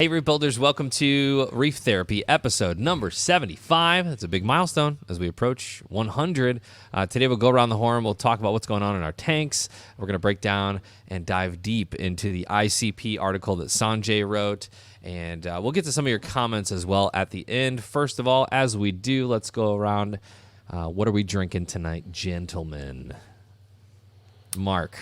Hey, Reef Builders, welcome to Reef Therapy episode number 75. That's a big milestone as we approach 100. Today we'll go around the horn. We'll talk about what's going on in our tanks. We're going to break down and dive deep into the ICP article that Sanjay wrote. And we'll get to some of your comments as well at the end. First of all, as we do, let's go around. What are we drinking tonight, gentlemen? Mark.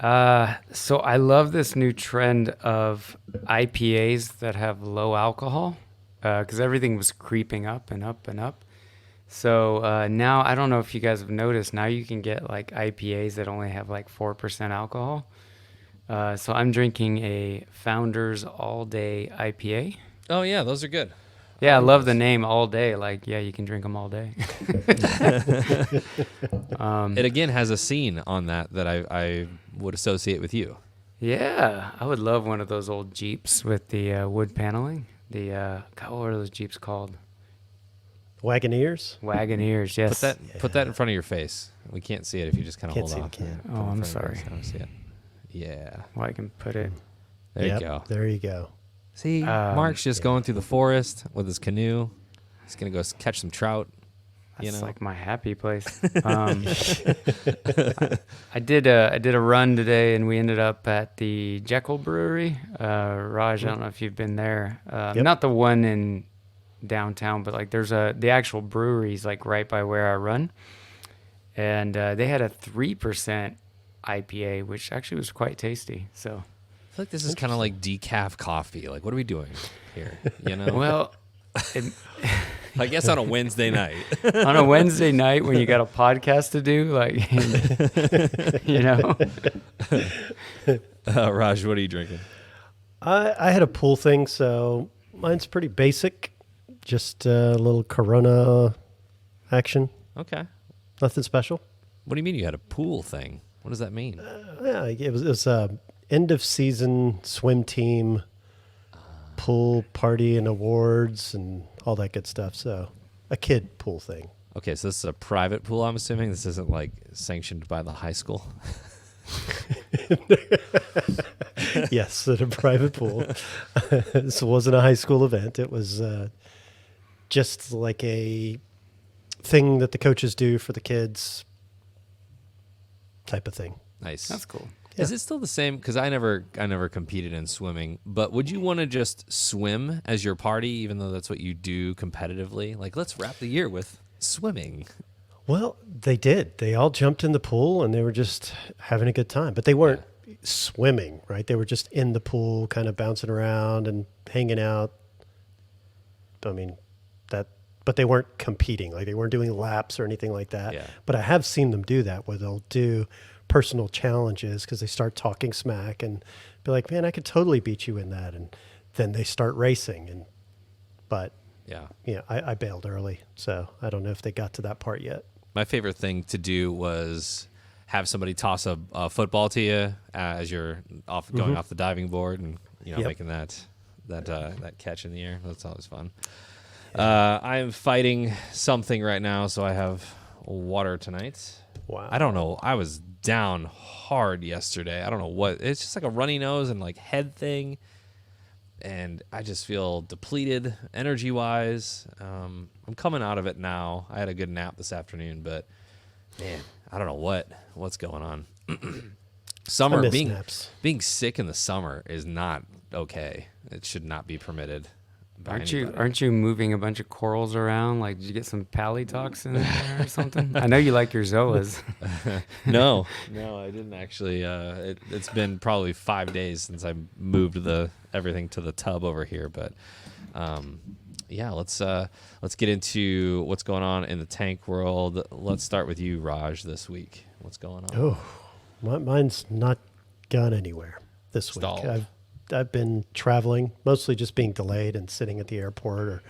So I love this new trend of IPAs that have low alcohol, because everything was creeping up and up and up. So now, I don't know if you guys have noticed, now you can get like IPAs that only have like 4% alcohol. So I'm drinking a Founders All Day IPA. Oh, yeah, those are good. Yeah, I love the name All Day. Like, yeah, you can drink them all day. It again has a scene on that I would associate with you. Yeah, I would love one of those old Jeeps with the wood paneling. God, what are those Jeeps called? Wagoneers? Wagoneers, yes. Put that in front of your face. We can't see it if you just kind of hold off. Oh, I'm sorry. I don't see it. Yeah. Well, I can put it. There you go. There you go. See, Mark's just going through the forest with his canoe. He's going to go catch some trout. That's like my happy place. I did a run today, and we ended up at the Jekyll Brewery. Raj, I don't know if you've been there. Not the one in downtown, but like there's the actual brewery's like right by where I run, and they had a 3% IPA, which actually was quite tasty. So I feel like this is kind of like decaf coffee. Like, what are we doing here? You know? Well, I guess on a Wednesday night. On a Wednesday night when you got a podcast to do, like, you know. Raj, what are you drinking? I had a pool thing, so mine's pretty basic. Just a little Corona action. Okay. Nothing special. What do you mean you had a pool thing? What does that mean? Yeah, it was a end of season swim team pool party and awards and all that good stuff. So a kid pool thing. Okay, so this is a private pool, I'm assuming. This isn't like sanctioned by the high school. Yes, at a private pool. This wasn't a high school event. It was just like a thing that the coaches do for the kids type of thing. Nice. That's cool. Yeah. Is it still the same? Because I never competed in swimming. But would you want to just swim as your party, even though that's what you do competitively? Like, let's wrap the year with swimming. Well, they did. They all jumped in the pool and they were just having a good time. But they weren't swimming, right? They were just in the pool, kind of bouncing around and hanging out. I mean, but they weren't competing. Like, they weren't doing laps or anything like that. Yeah. But I have seen them do that, where they'll do personal challenges because they start talking smack and be like, man, I could totally beat you in that. And then they start racing. But I bailed early. So I don't know if they got to that part yet. My favorite thing to do was have somebody toss a football to you as you're going off the diving board and making that catch in the air. That's always fun. I am fighting something right now, so I have water tonight. Wow. I don't know. I was down hard yesterday. I don't know what. It's just like a runny nose and like head thing. And I just feel depleted energy-wise. I'm coming out of it now. I had a good nap this afternoon, but man, I don't know what's going on. Summer, being sick in the summer is not okay. It should not be permitted. Aren't you moving a bunch of corals around? Like, did you get some palitox in there or something? I know you like your zoas. No, I didn't actually. It's been probably 5 days since I moved everything to the tub over here. But let's get into what's going on in the tank world. Let's start with you, Raj, this week. What's going on? Oh, mine's not gone anywhere this week. I've been traveling, mostly just being delayed and sitting at the airport or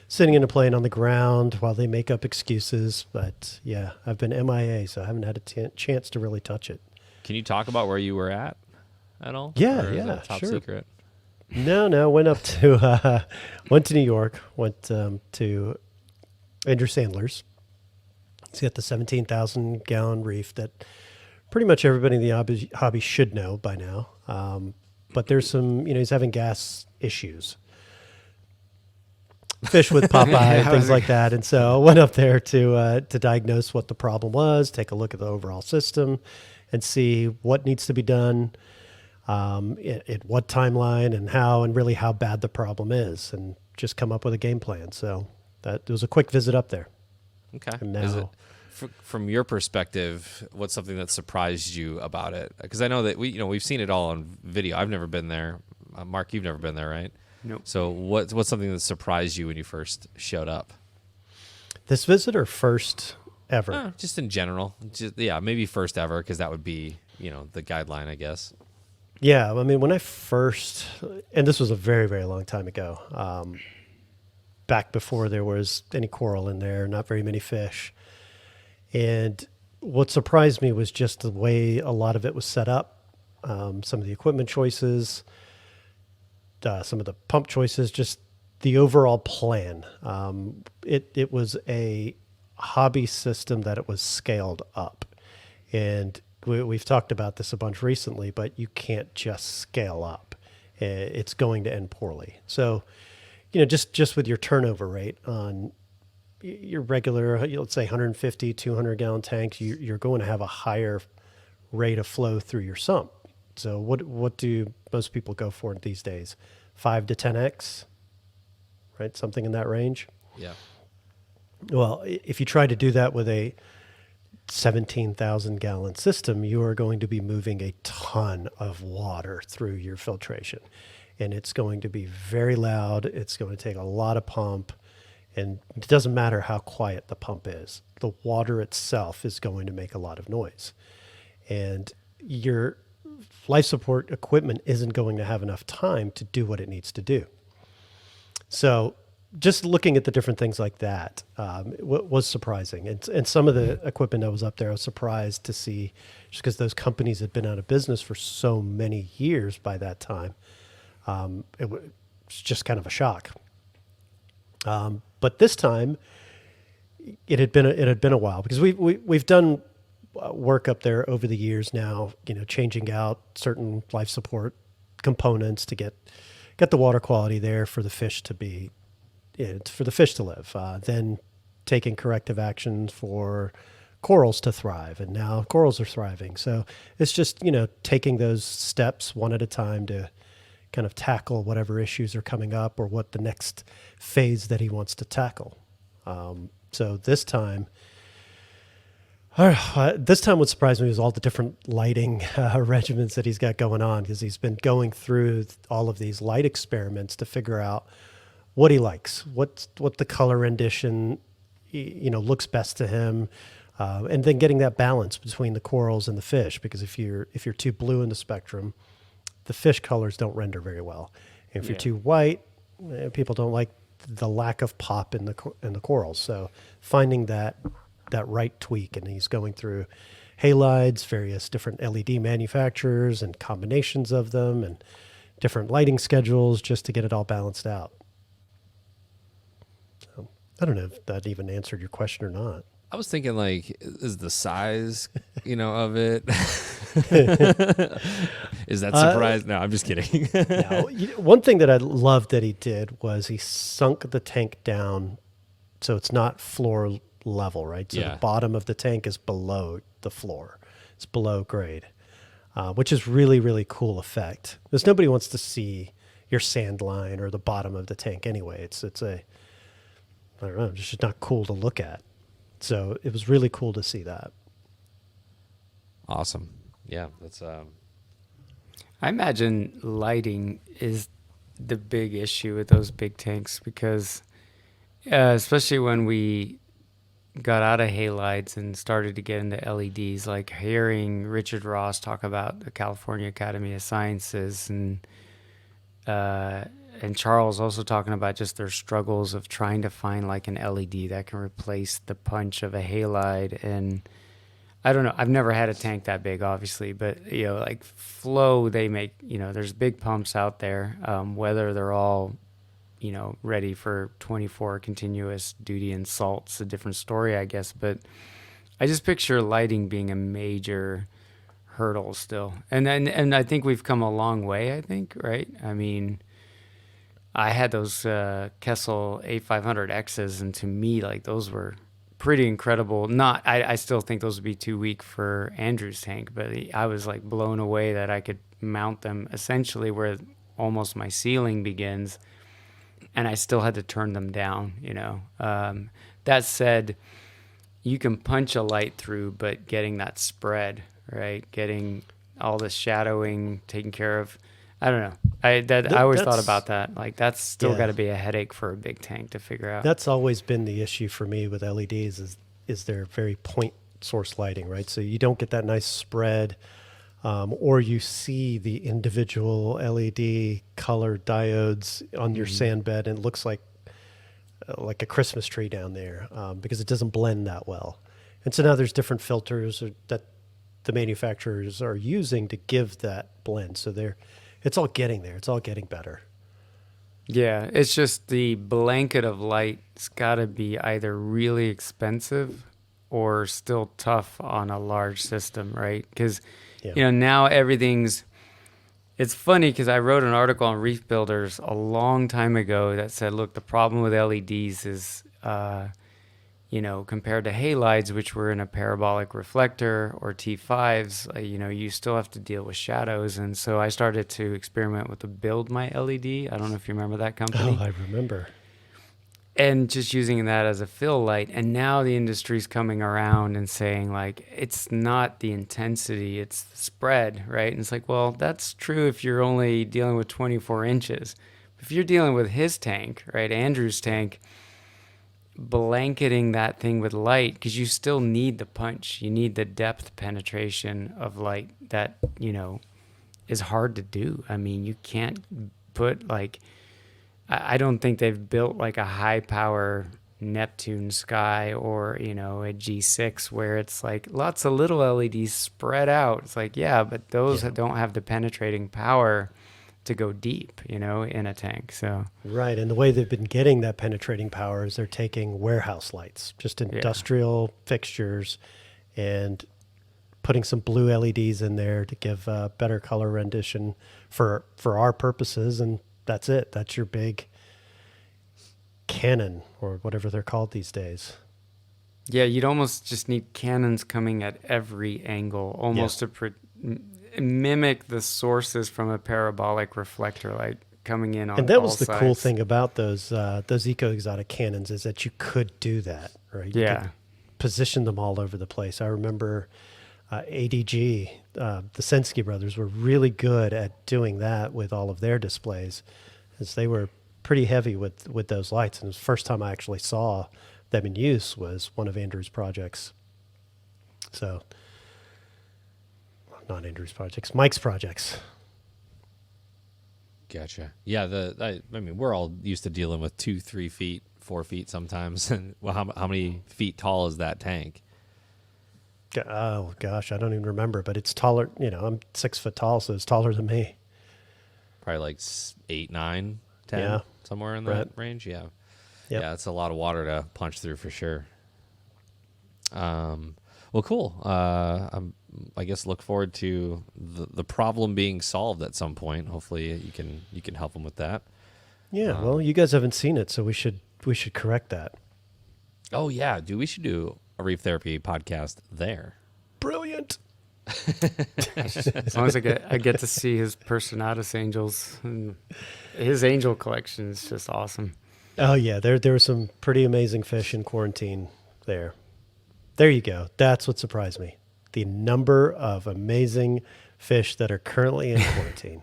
sitting in a plane on the ground while they make up excuses. But yeah, I've been MIA, so I haven't had a chance to really touch it. Can you talk about where you were at all? Yeah, top sure. secret? No, went up to went to New York, went to Andrew Sandler's. He's got the 17,000 gallon reef that pretty much everybody in the hobby should know by now. but there's some, he's having gas issues. Fish with Popeye and things like that. And so I went up there to diagnose what the problem was, take a look at the overall system, and see what needs to be done, at what timeline and how, and really how bad the problem is, and just come up with a game plan. So that was a quick visit up there. Okay. And Is now, it, from your perspective, what's something that surprised you about it? Because I know that we've seen it all on video. I've never been there. Mark, you've never been there, right? Nope. So what's something that surprised you when you first showed up? this visit or first ever? Just in general. Maybe first ever, because that would be, the guideline, I guess. Yeah, I mean, when I first, and this was a very, very long time ago, back before there was any coral in there, not very many fish. And what surprised me was just the way a lot of it was set up, some of the equipment choices, some of the pump choices, just the overall plan. It was a hobby system that it was scaled up. And we've talked about this a bunch recently, but you can't just scale up. It's going to end poorly. So, just with your turnover rate on your regular, let's say 150, 200 gallon tanks, you're going to have a higher rate of flow through your sump. So what do most people go for these days? 5 to 10x, right? Something in that range. Yeah. Well, if you try to do that with a 17,000 gallon system, you are going to be moving a ton of water through your filtration. And it's going to be very loud. It's going to take a lot of pump. And it doesn't matter how quiet the pump is. The water itself is going to make a lot of noise. And your life support equipment isn't going to have enough time to do what it needs to do. So just looking at the different things like that was surprising. And some of the equipment that was up there, I was surprised to see, just because those companies had been out of business for so many years by that time. It was just kind of a shock. But this time, it had been a while, because we've done work up there over the years now, changing out certain life support components to get the water quality there for the fish to be, for the fish to live. Then taking corrective actions for corals to thrive, and now corals are thriving. So it's just, taking those steps one at a time to kind of tackle whatever issues are coming up, or what the next phase that he wants to tackle. So this time what surprised me was all the different lighting regimens that he's got going on, because he's been going through all of these light experiments to figure out what he likes, what the color rendition, looks best to him, and then getting that balance between the corals and the fish, because if you're too blue in the spectrum, the fish colors don't render very well. And if you're too white, people don't like the lack of pop in the corals. So finding that right tweak, and he's going through halides, various different LED manufacturers and combinations of them, and different lighting schedules, just to get it all balanced out. So I don't know if that even answered your question or not. I was thinking, is the size, of it? Is that surprise? No, I'm just kidding. Now, one thing that I loved that he did was he sunk the tank down so it's not floor level, right? So the bottom of the tank is below the floor. It's below grade, which is really, really cool effect. Because nobody wants to see your sand line or the bottom of the tank anyway. It's I don't know, it's just not cool to look at. So it was really cool to see that. Awesome. Yeah, that's I imagine lighting is the big issue with those big tanks, because especially when we got out of halides and started to get into LEDs, like hearing Richard Ross talk about the California Academy of Sciences, and Charles also talking about just their struggles of trying to find like an LED that can replace the punch of a halide. And I don't know, I've never had a tank that big, obviously, but like flow, they make, there's big pumps out there, whether they're all, ready for 24 continuous duty and salt's a different story, I guess. But I just picture lighting being a major hurdle still. And I think we've come a long way, I think, right? I mean, I had those Kessel A500Xs, and to me, like, those were pretty incredible. I still think those would be too weak for Andrew's tank, but I was like blown away that I could mount them essentially where almost my ceiling begins, and I still had to turn them down, you know. That said, you can punch a light through, but getting that spread, right? Getting all the shadowing taken care of. I don't know. I always thought about that. Like, that's still got to be a headache for a big tank to figure out. That's always been the issue for me with LEDs is they're very point source lighting, right? So you don't get that nice spread, or you see the individual LED color diodes on your sand bed, and it looks like a Christmas tree down there, because it doesn't blend that well. And so now there's different filters that the manufacturers are using to give that blend. So it's all getting there. It's all getting better. Yeah, it's just the blanket of light's got to be either really expensive or still tough on a large system, right? Because, you know, now everything's... It's funny because I wrote an article on Reef Builders a long time ago that said, look, the problem with LEDs is, you know, compared to halides, which were in a parabolic reflector, or T5s, you know, you still have to deal with shadows. And so I started to experiment with the Build My LED. I don't know if you remember that company. Oh, I remember. And just using that as a fill light. And now the industry's coming around and saying, like, it's not the intensity, it's the spread, right? And it's like, well, that's true if you're only dealing with 24 inches. If you're dealing with his tank, right, Andrew's tank, blanketing that thing with light, because you still need the punch. You need the depth penetration of light that, you know, is hard to do. I mean, you can't put, like... I don't think they've built like a high power Neptune Sky or, you know, a G6 where it's like lots of little LEDs spread out. It's like, yeah, but those don't have the penetrating power to go deep, you know, in a tank. So right, and the way they've been getting that penetrating power is they're taking warehouse lights, just industrial fixtures, and putting some blue LEDs in there to give better color rendition for our purposes, and that's it. That's your big cannon, or whatever they're called these days. Yeah, you'd almost just need cannons coming at every angle, almost to mimic the sources from a parabolic reflector, like coming in on all sides. And that was the cool thing about those Eco Exotic cannons, is that you could do that, right? You could position them all over the place. I remember ADG, the Sensky brothers were really good at doing that with all of their displays, as they were pretty heavy with those lights. And the first time I actually saw them in use was one of Andrew's projects. So, not Andrew's projects, Mike's projects. Gotcha. Yeah, I mean, we're all used to dealing with 2, 3 feet, 4 feet sometimes. And well, how many feet tall is that tank? Oh gosh, I don't even remember, but it's taller. You know, I'm 6 foot tall, so it's taller than me. Probably like 8, 9, 10, somewhere in that range. Yeah, yeah, it's a lot of water to punch through for sure. Well, cool. I guess look forward to the problem being solved at some point. Hopefully, you can help them with that. Yeah. Well, you guys haven't seen it, so we should correct that. Oh yeah, dude, we should do a Reef Therapy podcast there. Brilliant. As long as I get to see his Personatus angels, and his angel collection is just awesome. Oh yeah, there were some pretty amazing fish in quarantine there. There you go. That's what surprised me. The number of amazing fish that are currently in quarantine.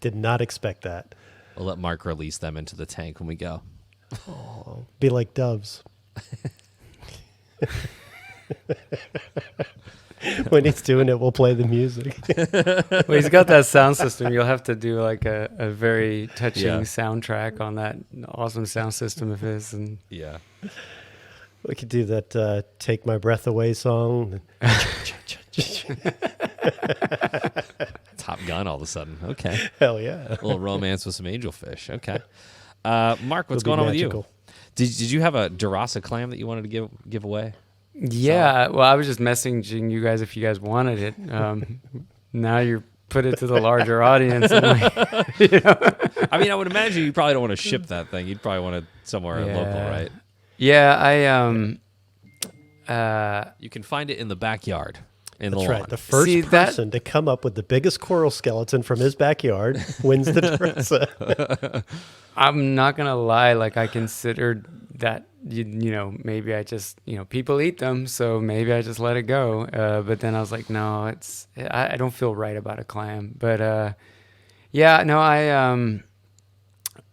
Did not expect that. We'll let Mark release them into the tank when we go. Oh, be like doves. When he's doing it, we'll play the music. Well, he's got that sound system. You'll have to do like a very touching soundtrack on that awesome sound system of his. And yeah, we could do that "Take My Breath Away" song. Top Gun all of a sudden. Okay. Hell yeah. A little romance with some angelfish. Okay. Mark, what's going on with you? Did you have a Durasa clam that you wanted to give away? Yeah, well, I was just messaging you guys if you guys wanted it. Now you're put it to the larger audience. I'm like, you know? I mean, I would imagine you probably don't want to ship that thing. You'd probably want it somewhere Yeah. local, right? Yeah, You can find it in the backyard. In That's the lawn. right. The first See, that- person to come up with the biggest coral skeleton from his backyard wins the Teresa. I'm not gonna lie. Like I considered that, you know, maybe I just, you know, people eat them, so maybe I just let it go. But then I was like, no, I don't feel right about a clam. But yeah, no, I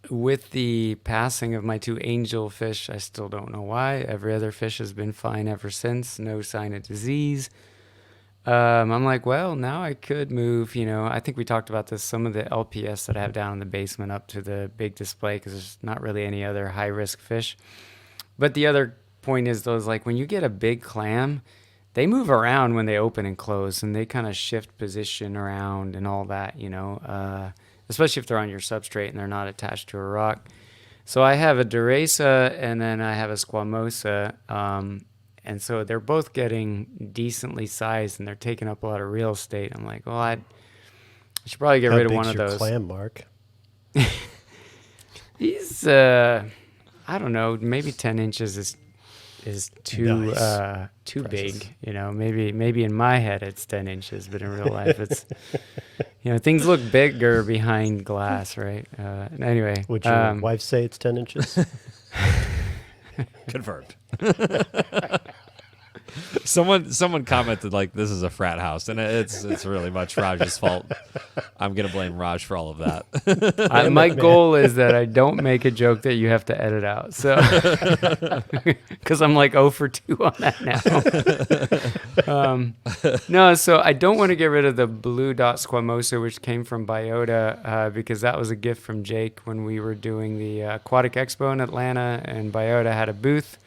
with the passing of my 2 angel fish, I still don't know why. Every other fish has been fine ever since. No sign of disease. I'm like, well, now I could move, you know, I think we talked about this, some of the LPS that I have down in the basement up to the big display because there's not really any other high risk fish. But the other point is, though, is like when you get a big clam, they move around when they open and close and they kind of shift position around and all that, you know, especially if they're on your substrate and they're not attached to a rock. So I have a Deresa and then I have a Squamosa. And so they're both getting decently sized and they're taking up a lot of real estate. I'm like, well, I should probably get rid of one of Your those. clam, Mark? He's, I don't know, maybe 10 inches is too Nice. too Precious. big. You know, maybe in my head it's 10 inches, but in real life it's, you know, things look bigger behind glass, right? Anyway, Would your wife say it's 10 inches? Confirmed. Someone commented like this is a frat house, and it's really much Raj's fault. I'm gonna blame Raj for all of that. my goal is that I don't make a joke that you have to edit out. So, because I'm like 0 for 2 on that now. No, so I don't want to get rid of the blue dot squamosa, which came from Biota, because that was a gift from Jake when we were doing the Aquatic Expo in Atlanta, and Biota had a booth.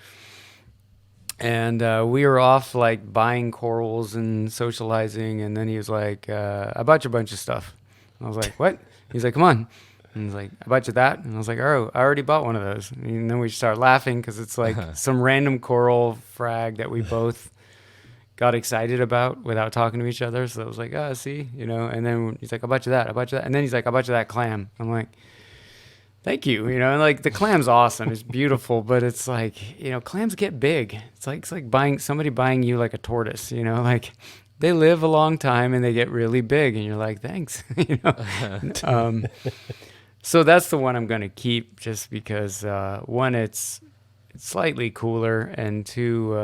And we were off like buying corals and socializing, and then he was like, I bought you a bunch of stuff. I was like, what? He's like, come on. And he's like, I bought you that. And I was like, oh, I already bought one of those. And then we start laughing because it's like some random coral frag that we both got excited about without talking to each other. So I was like, oh, see, you know. And then he's like, I bought you that. I bought you that. And then he's like, I bought you that clam. I'm like, thank you. You know, and like the clam's awesome. It's beautiful, but it's like, you know, clams get big. It's like buying you like a tortoise, you know, like they live a long time and they get really big and you're like, thanks, you know? So that's the one I'm going to keep just because, one, it's slightly cooler, and two,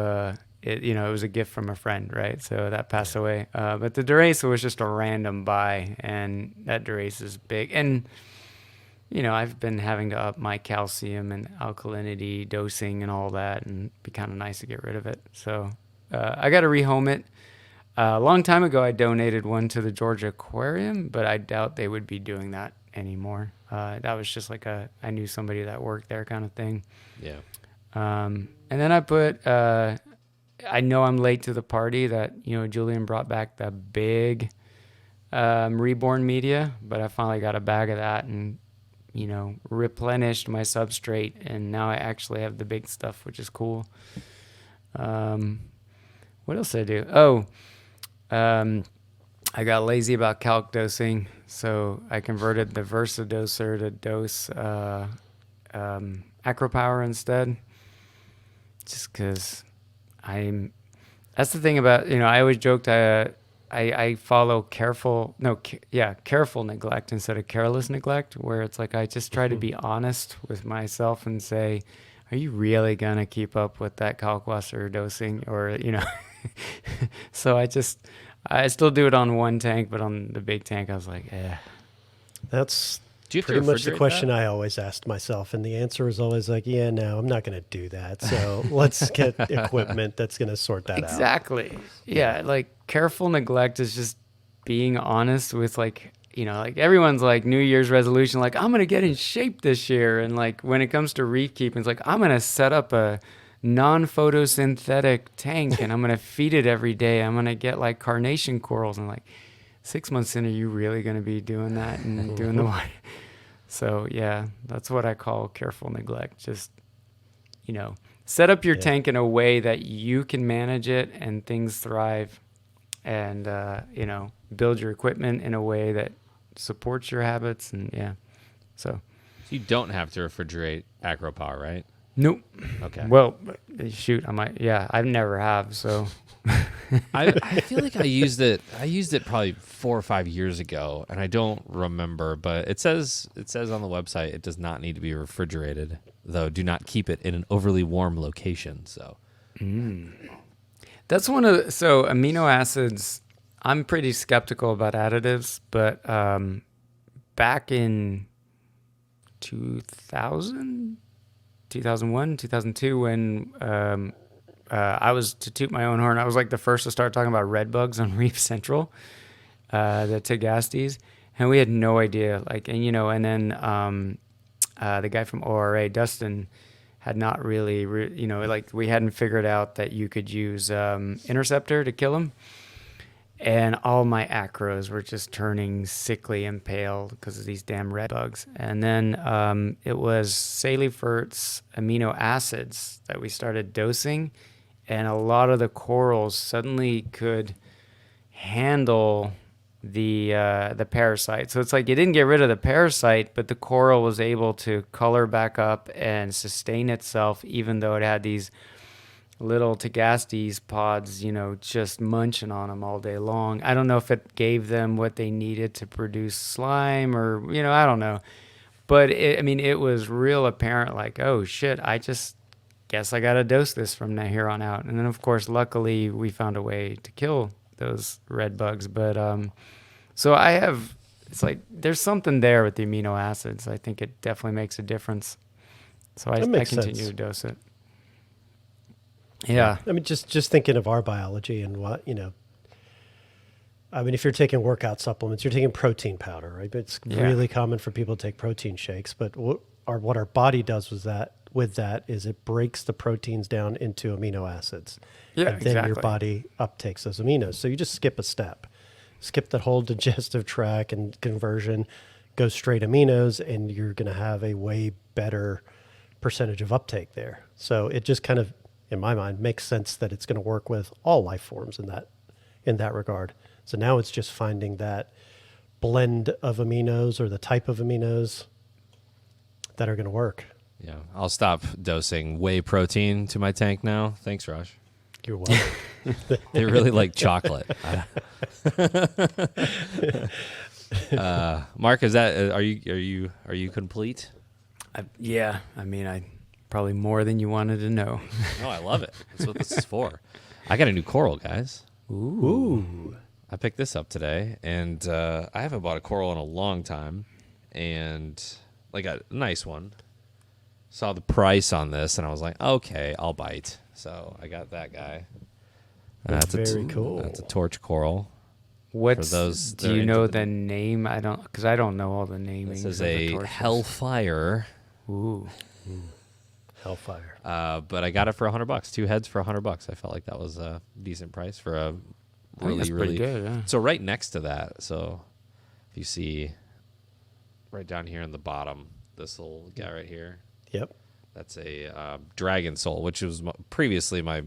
it was a gift from a friend, right? So that passed away. But the Deresa was just a random buy, and that Deresa is big. And, you know, I've been having to up my calcium and alkalinity dosing and all that, and it'd be kind of nice to get rid of it. So I got to rehome it. A long time ago, I donated one to the Georgia Aquarium, but I doubt they would be doing that anymore. That was just like I knew somebody that worked there kind of thing. Yeah. And then I put, I know I'm late to the party that, you know, Julian brought back the big reborn media, but I finally got a bag of that and, you know, replenished my substrate, and now I actually have the big stuff, which is cool. What else did I do? I got lazy about calc dosing, so I converted the VersaDoser to dose AcroPower instead, just because that's the thing about, you know, I always joked I follow careful neglect instead of careless neglect, where it's like I just try to be honest with myself and say, are you really going to keep up with that Kalkwasser dosing? Or, you know, so I still do it on one tank, but on the big tank, I was like, That's Do you have to pretty much the refrigerate question that? I always asked myself. And the answer is always like, yeah, no, I'm not going to do that. So let's get equipment that's going to sort that out. Exactly. Yeah, like careful neglect is just being honest with, like, you know, like everyone's like New Year's resolution, like I'm going to get in shape this year. And like when it comes to reef keeping, it's like I'm going to set up a non-photosynthetic tank and I'm going to feed it every day. I'm going to get like carnation corals. And like 6 months in, are you really going to be doing that and doing the water? So yeah, that's what I call careful neglect. Just, you know, set up your Yeah. tank in a way that you can manage it and things thrive, and build your equipment in a way that supports your habits. And so You don't have to refrigerate AcroPower, right? nope. Okay. Well, shoot, I might. Yeah, I never have. So I feel like I used it probably 4 or 5 years ago, and I don't remember. But it says on the website it does not need to be refrigerated, though. Do not keep it in an overly warm location. So that's so amino acids. I'm pretty skeptical about additives, but back in 2000, 2001, 2002, when I was, to toot my own horn, I was like the first to start talking about red bugs on Reef Central, the Tagastes, and we had no idea. And then the guy from ORA, Dustin, had not really, we hadn't figured out that you could use Interceptor to kill them. And all my acros were just turning sickly and pale because of these damn red bugs. And then it was Salifert's amino acids that we started dosing, and a lot of the corals suddenly could handle the parasite. So it's like you didn't get rid of the parasite, but the coral was able to color back up and sustain itself, even though it had these little Tagastes pods, just munching on them all day long. I don't know if it gave them what they needed to produce slime, or, I don't know. But it was real apparent, like, oh shit, I just guess I got to dose this from here on out. And then of course, luckily we found a way to kill those red bugs. But, so it's like, there's something there with the amino acids. I think it definitely makes a difference. So I continue to dose it. Yeah. I mean, just thinking of our biology and what, if you're taking workout supplements, you're taking protein powder, right? But it's really common for people to take protein shakes. But what our body does with that is it breaks the proteins down into amino acids. Yeah, and then your body uptakes those aminos. So you just skip a step. Skip that whole digestive tract and conversion, go straight aminos, and you're going to have a way better percentage of uptake there. So it just kind of, in my mind, makes sense that it's going to work with all life forms in that regard. So now it's just finding that blend of aminos or the type of aminos that are going to work. yeah, I'll stop dosing whey protein to my tank now. Thanks, Raj. You're welcome. They really like chocolate. Mark, is that are you complete? I probably more than you wanted to know. No, I love it. That's what this is for. I got a new coral, guys. Ooh. I picked this up today, and I haven't bought a coral in a long time, and like a nice one. Saw the price on this, and I was like, okay, I'll bite. So I got that guy. That's very cool. That's a torch coral. What's For those do that are you know into the name? Because I don't know all the naming. This is a Hellfire. Ooh. Hellfire. But I got it for $100. 2 heads for $100. I felt like that was a decent price for a I think that's pretty good. Yeah. So right next to that, so if you see right down here in the bottom, this little guy right here, Yep. that's a dragon soul, which was previously my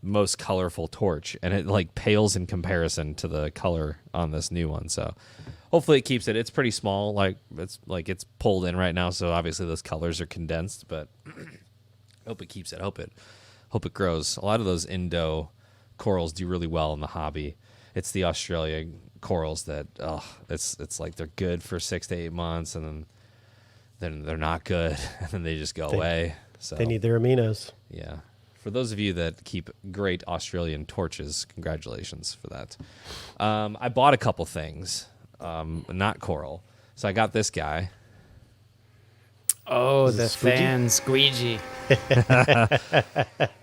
most colorful torch, and it like pales in comparison to the color on this new one. So hopefully it keeps it. It's pretty small, it's pulled in right now, so obviously those colors are condensed, but I hope it keeps it. Hope it grows. A lot of those Indo corals do really well in the hobby. It's the Australia corals that it's like they're good for 6 to 8 months, and then they're not good, and then they just go away. So They need their aminos. yeah. For those of you that keep great Australian torches, congratulations for that. I bought a couple things, not coral. So I got this guy. Oh, Is it the squeegee? fan squeegee.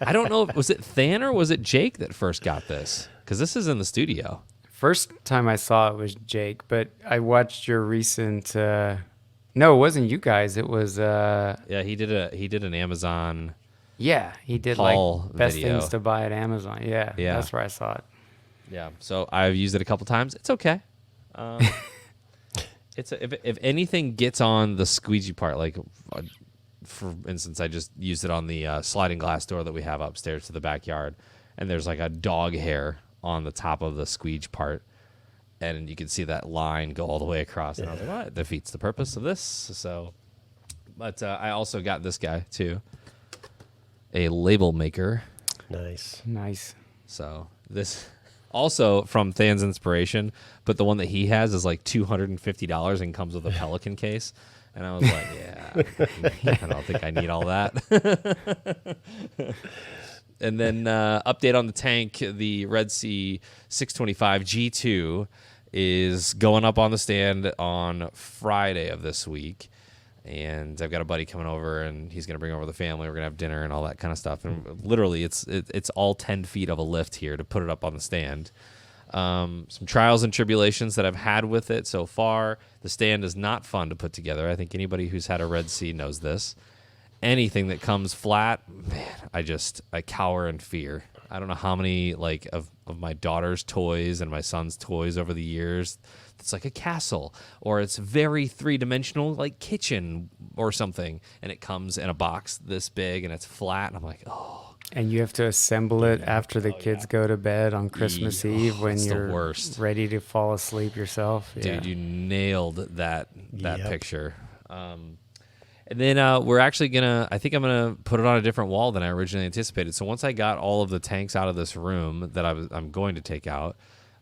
I don't know, was it Than or was it Jake that first got this? Because this is in the studio. First time I saw it was Jake, but I watched your recent. No, it wasn't you guys. It was. Yeah, he did an Amazon. Yeah, he did haul like best video. things to buy at Amazon. Yeah, Yeah. that's where I saw it. Yeah, so I've used it a couple times. It's okay. If anything gets on the squeegee part, like for instance, I just used it on the sliding glass door that we have upstairs to the backyard, and there's like a dog hair on the top of the squeege part, and you can see that line go all the way across. And I was like, well, it defeats the purpose of this. So, but I also got this guy too, a label maker. Nice. So this also from Than's Inspiration, but the one that he has is like $250 and comes with a Pelican case. And I was like, yeah, I don't think I need all that. And then update on the tank, the Red Sea 625 G2 is going up on the stand on Friday of this week. And I've got a buddy coming over, and he's going to bring over the family. We're going to have dinner and all that kind of stuff. And literally, it's all 10 feet of a lift here to put it up on the stand. Some trials and tribulations that I've had with it so far. The stand is not fun to put together. I think anybody who's had a Red Sea knows this. Anything that comes flat, man, I cower in fear. I don't know how many of my daughter's toys and my son's toys over the years. It's like a castle, or it's very three-dimensional, like kitchen or something, and it comes in a box this big and it's flat. And I'm like, oh. And you have to assemble it after the kids go to bed on Christmas Eve when you're ready to fall asleep yourself. Yeah. Dude, you nailed that Yep. picture. And then we're actually I think I'm gonna put it on a different wall than I originally anticipated. So once I got all of the tanks out of this room that I'm going to take out,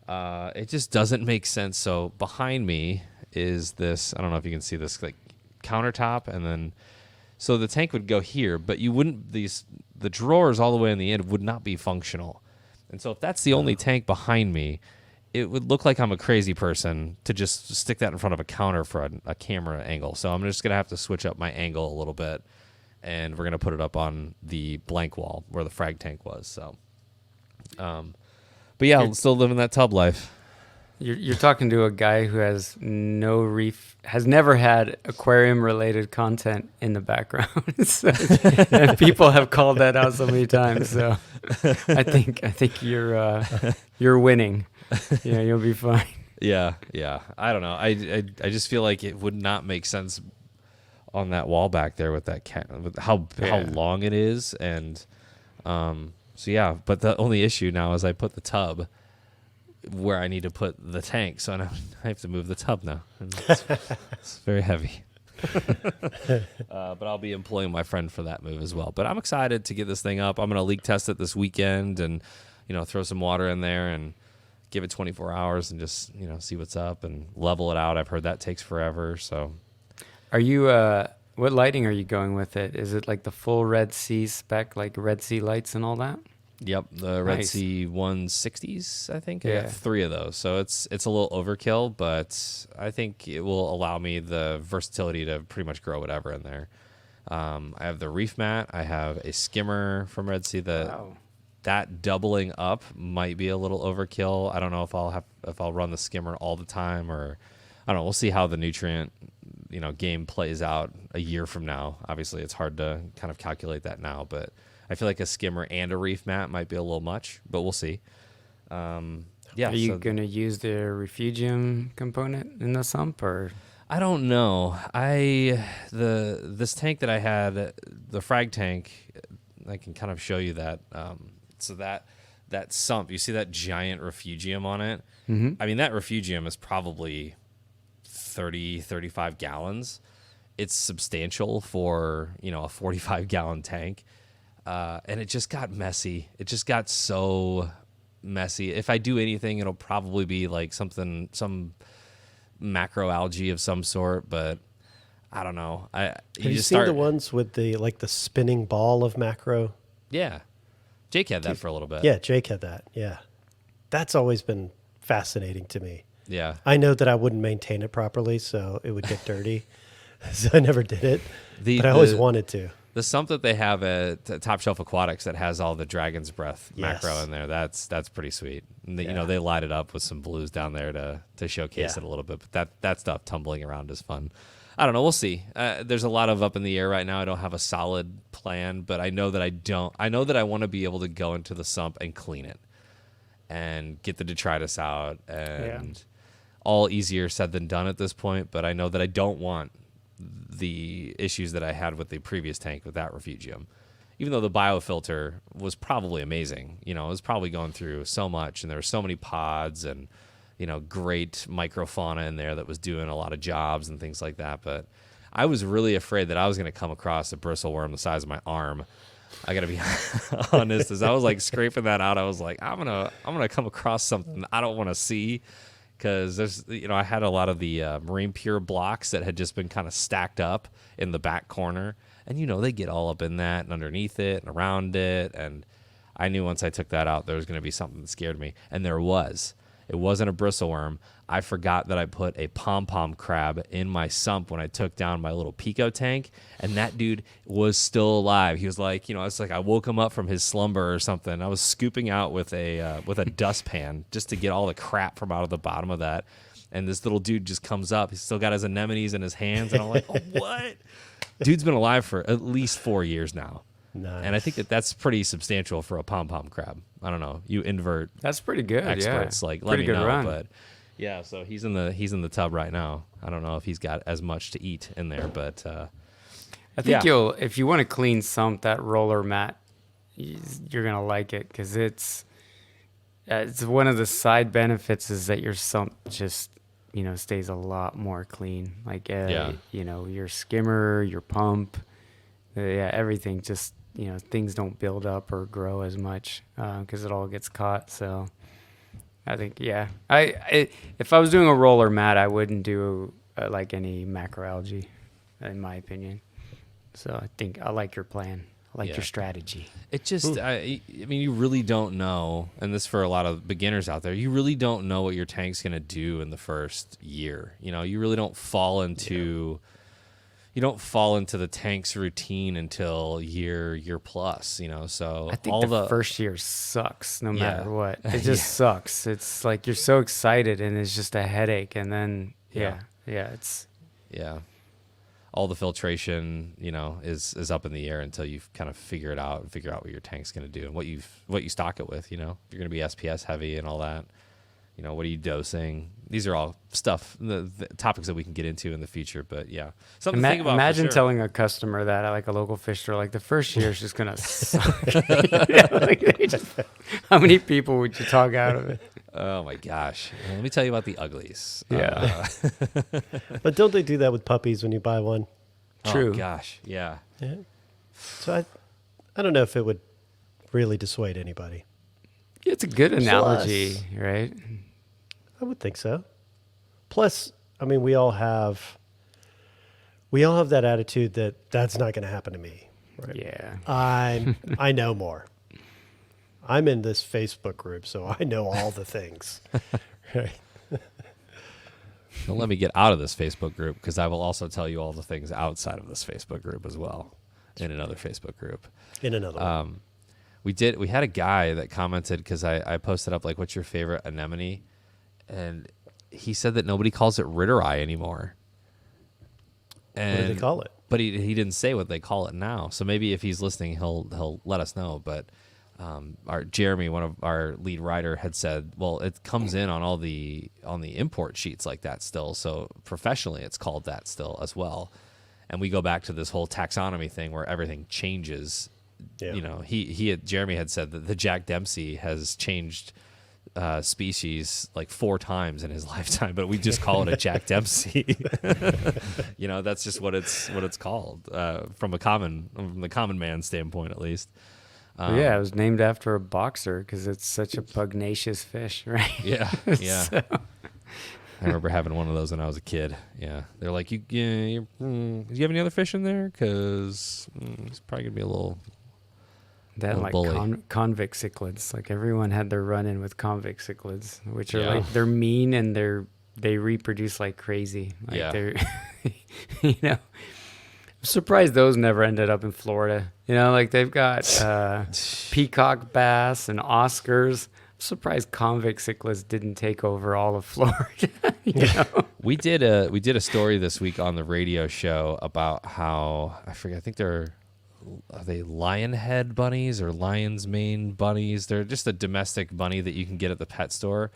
it just doesn't make sense. So behind me is this, I don't know if you can see this, like countertop, and then so the tank would go here, but you wouldn't, the drawers all the way in the end would not be functional. And so if that's the only tank behind me, it would look like I'm a crazy person to just stick that in front of a counter for a camera angle. So I'm just going to have to switch up my angle a little bit, and we're going to put it up on the blank wall where the frag tank was. So, but yeah, I'm still living that tub life. You're talking to a guy who has has never had aquarium-related content in the background. And people have called that out so many times. So I think you're winning. Yeah, you'll be fine. Yeah. I don't know. I just feel like it would not make sense on that wall back there with that with how long it is, and so yeah. But the only issue now is I put the tub where I need to put the tank, so I have to move the tub now. And it's very heavy. But I'll be employing my friend for that move as well. But I'm excited to get this thing up. I'm going to leak test it this weekend, and throw some water in there and give it 24 hours and just see what's up and level it out. I've heard that takes forever. So, are you? What lighting are you going with it? Is it like the full Red Sea spec, like Red Sea lights and all that? Yep, the Red Nice. Sea 160s, I think. I Yeah. got 3 of those. So it's a little overkill, but I think it will allow me the versatility to pretty much grow whatever in there. I have the reef mat. I have a skimmer from Red Sea. Wow. That doubling up might be a little overkill. I don't know if I'll run the skimmer all the time, or I don't know. We'll see how the nutrient game plays out a year from now. Obviously, it's hard to kind of calculate that now, but I feel like a skimmer and a reef mat might be a little much, but we'll see. Yeah. Are you gonna use the refugium component in the sump, or? I don't know. This tank that I had, the frag tank, I can kind of show you that. So that sump, you see that giant refugium on it? Mm-hmm. I mean, that refugium is probably 30, 35 gallons. It's substantial for, a 45-gallon tank. And it just got messy. It just got so messy. If I do anything, it'll probably be like some macroalgae of some sort, but I don't know. Have you seen the ones with the spinning ball of macro? Yeah. Jake had that for a little bit. Yeah, Jake had that. Yeah. That's always been fascinating to me. Yeah. I know that I wouldn't maintain it properly, so it would get dirty. So I never did it. But I always wanted to. The sump that they have at Top Shelf Aquatics that has all the Dragon's Breath macro in there, that's pretty sweet. And they light it up with some blues down there to showcase it a little bit. But that stuff tumbling around is fun. I don't know. We'll see. There's a lot of up in the air right now. I don't have a solid plan, but I know that I know that I want to be able to go into the sump and clean it and get the detritus out, and all easier said than done at this point. But I know that I don't want the issues that I had with the previous tank with that refugium. Even though the biofilter was probably amazing, it was probably going through so much, and there were so many pods and, great microfauna in there that was doing a lot of jobs and things like that. But I was really afraid that I was going to come across a bristleworm the size of my arm. I got to be honest, as I was like scraping that out, I was like, I'm gonna come across something I don't want to see. Because there's, I had a lot of the Marine Pure blocks that had just been kind of stacked up in the back corner. And, they get all up in that and underneath it and around it. And I knew once I took that out, there was going to be something that scared me. And there was. It wasn't a bristleworm. I forgot that I put a pom-pom crab in my sump when I took down my little Pico tank. And that dude was still alive. He was like, it's like I woke him up from his slumber or something. I was scooping out with a dustpan just to get all the crap from out of the bottom of that. And this little dude just comes up. He's still got his anemones in his hands. And I'm like, oh, what? Dude's been alive for at least 4 years now. Nice. And I think that's pretty substantial for a pom-pom crab. I don't know. You invert That's pretty good. experts, yeah. let Pretty me good know. run. But yeah, so he's in the tub right now. I don't know if he's got as much to eat in there, but I think yeah. if you want to clean sump, that roller mat, you're gonna like it because it's one of the side benefits is that your sump just stays a lot more clean. Like your skimmer, your pump, everything just things don't build up or grow as much because it all gets caught. So I think if I was doing a roller mat, I wouldn't do like any macroalgae, in my opinion. So I think I like your plan. I like your strategy. It just, I mean, you really don't know, and this for a lot of beginners out there, you really don't know what your tank's going to do in the first year. You really don't fall into, the tank's routine until year plus, so I think all the first year sucks no matter what. It just sucks. It's like you're so excited and it's just a headache. And then, it's. Yeah. All the filtration, is up in the air until you kind of figure it out and figure out what your tank's going to do and what you stock it with. If you're going to be SPS heavy and all that, what are you dosing? These are all stuff, the topics that we can get into in the future. But yeah, something to think about. Imagine for sure. telling a customer that at like a local fish store, like the first year is just gonna suck. How many people would you talk out of it? Oh my gosh! Let me tell you about the uglies. Yeah. But don't they do that with puppies when you buy one? True. Oh gosh, yeah. Yeah. So I don't know if it would really dissuade anybody. It's a good analogy, right? I would think so. Plus, I mean, we all have that attitude that that's not going to happen to me. Right? Yeah. I know more. I'm in this Facebook group, so I know all the things. Right. Don't let me get out of this Facebook group because I will also tell you all the things outside of this Facebook group as well in another Facebook group. In another one. We had a guy that commented because I posted up like, what's your favorite anemone? And he said that nobody calls it ritter eye anymore. And, What do they call it? But he didn't say what they call it now. So maybe if he's listening, he'll let us know. But our Jeremy, one of our lead writer, had said, well, it comes in on the import sheets like that still. So professionally, it's called that still as well. And we go back to this whole taxonomy thing where everything changes. Yeah. Jeremy had said that the Jack Dempsey has changed species like 4 times in his lifetime, but we just call it a Jack Dempsey. That's just what it's called from the common man standpoint, at least. It was named after a boxer because it's such a pugnacious fish, right? Yeah, yeah. So. I remember having one of those when I was a kid. Yeah, they're like, do you have any other fish in there? Because it's probably gonna be a little. Then like convict cichlids, like everyone had their run-in with convict cichlids, which are like they're mean and they reproduce like crazy. Like they're, I'm surprised those never ended up in Florida. Like they've got peacock bass and Oscars. I'm surprised convict cichlids didn't take over all of Florida. We did a story this week on the radio show about how I forget. I think are they lion head bunnies or lion's mane bunnies? They're just a domestic bunny that you can get at the pet store.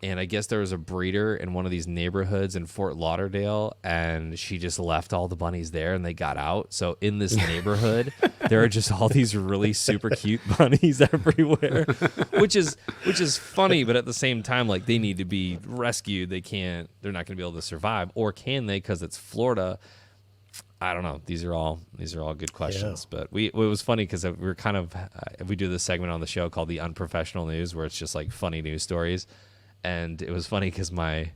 And I guess there was a breeder in one of these neighborhoods in Fort Lauderdale, and she just left all the bunnies there, and they got out. So in this neighborhood, there are just all these really super cute bunnies everywhere, which is funny, but at the same time, like, they need to be rescued. They're not going to be able to survive, or can they? Because it's Florida. I don't know. These are all good questions. Yeah. But it was funny because we're kind of we do this segment on the show called the Unprofessional News, where it's just like funny news stories. And it was funny because my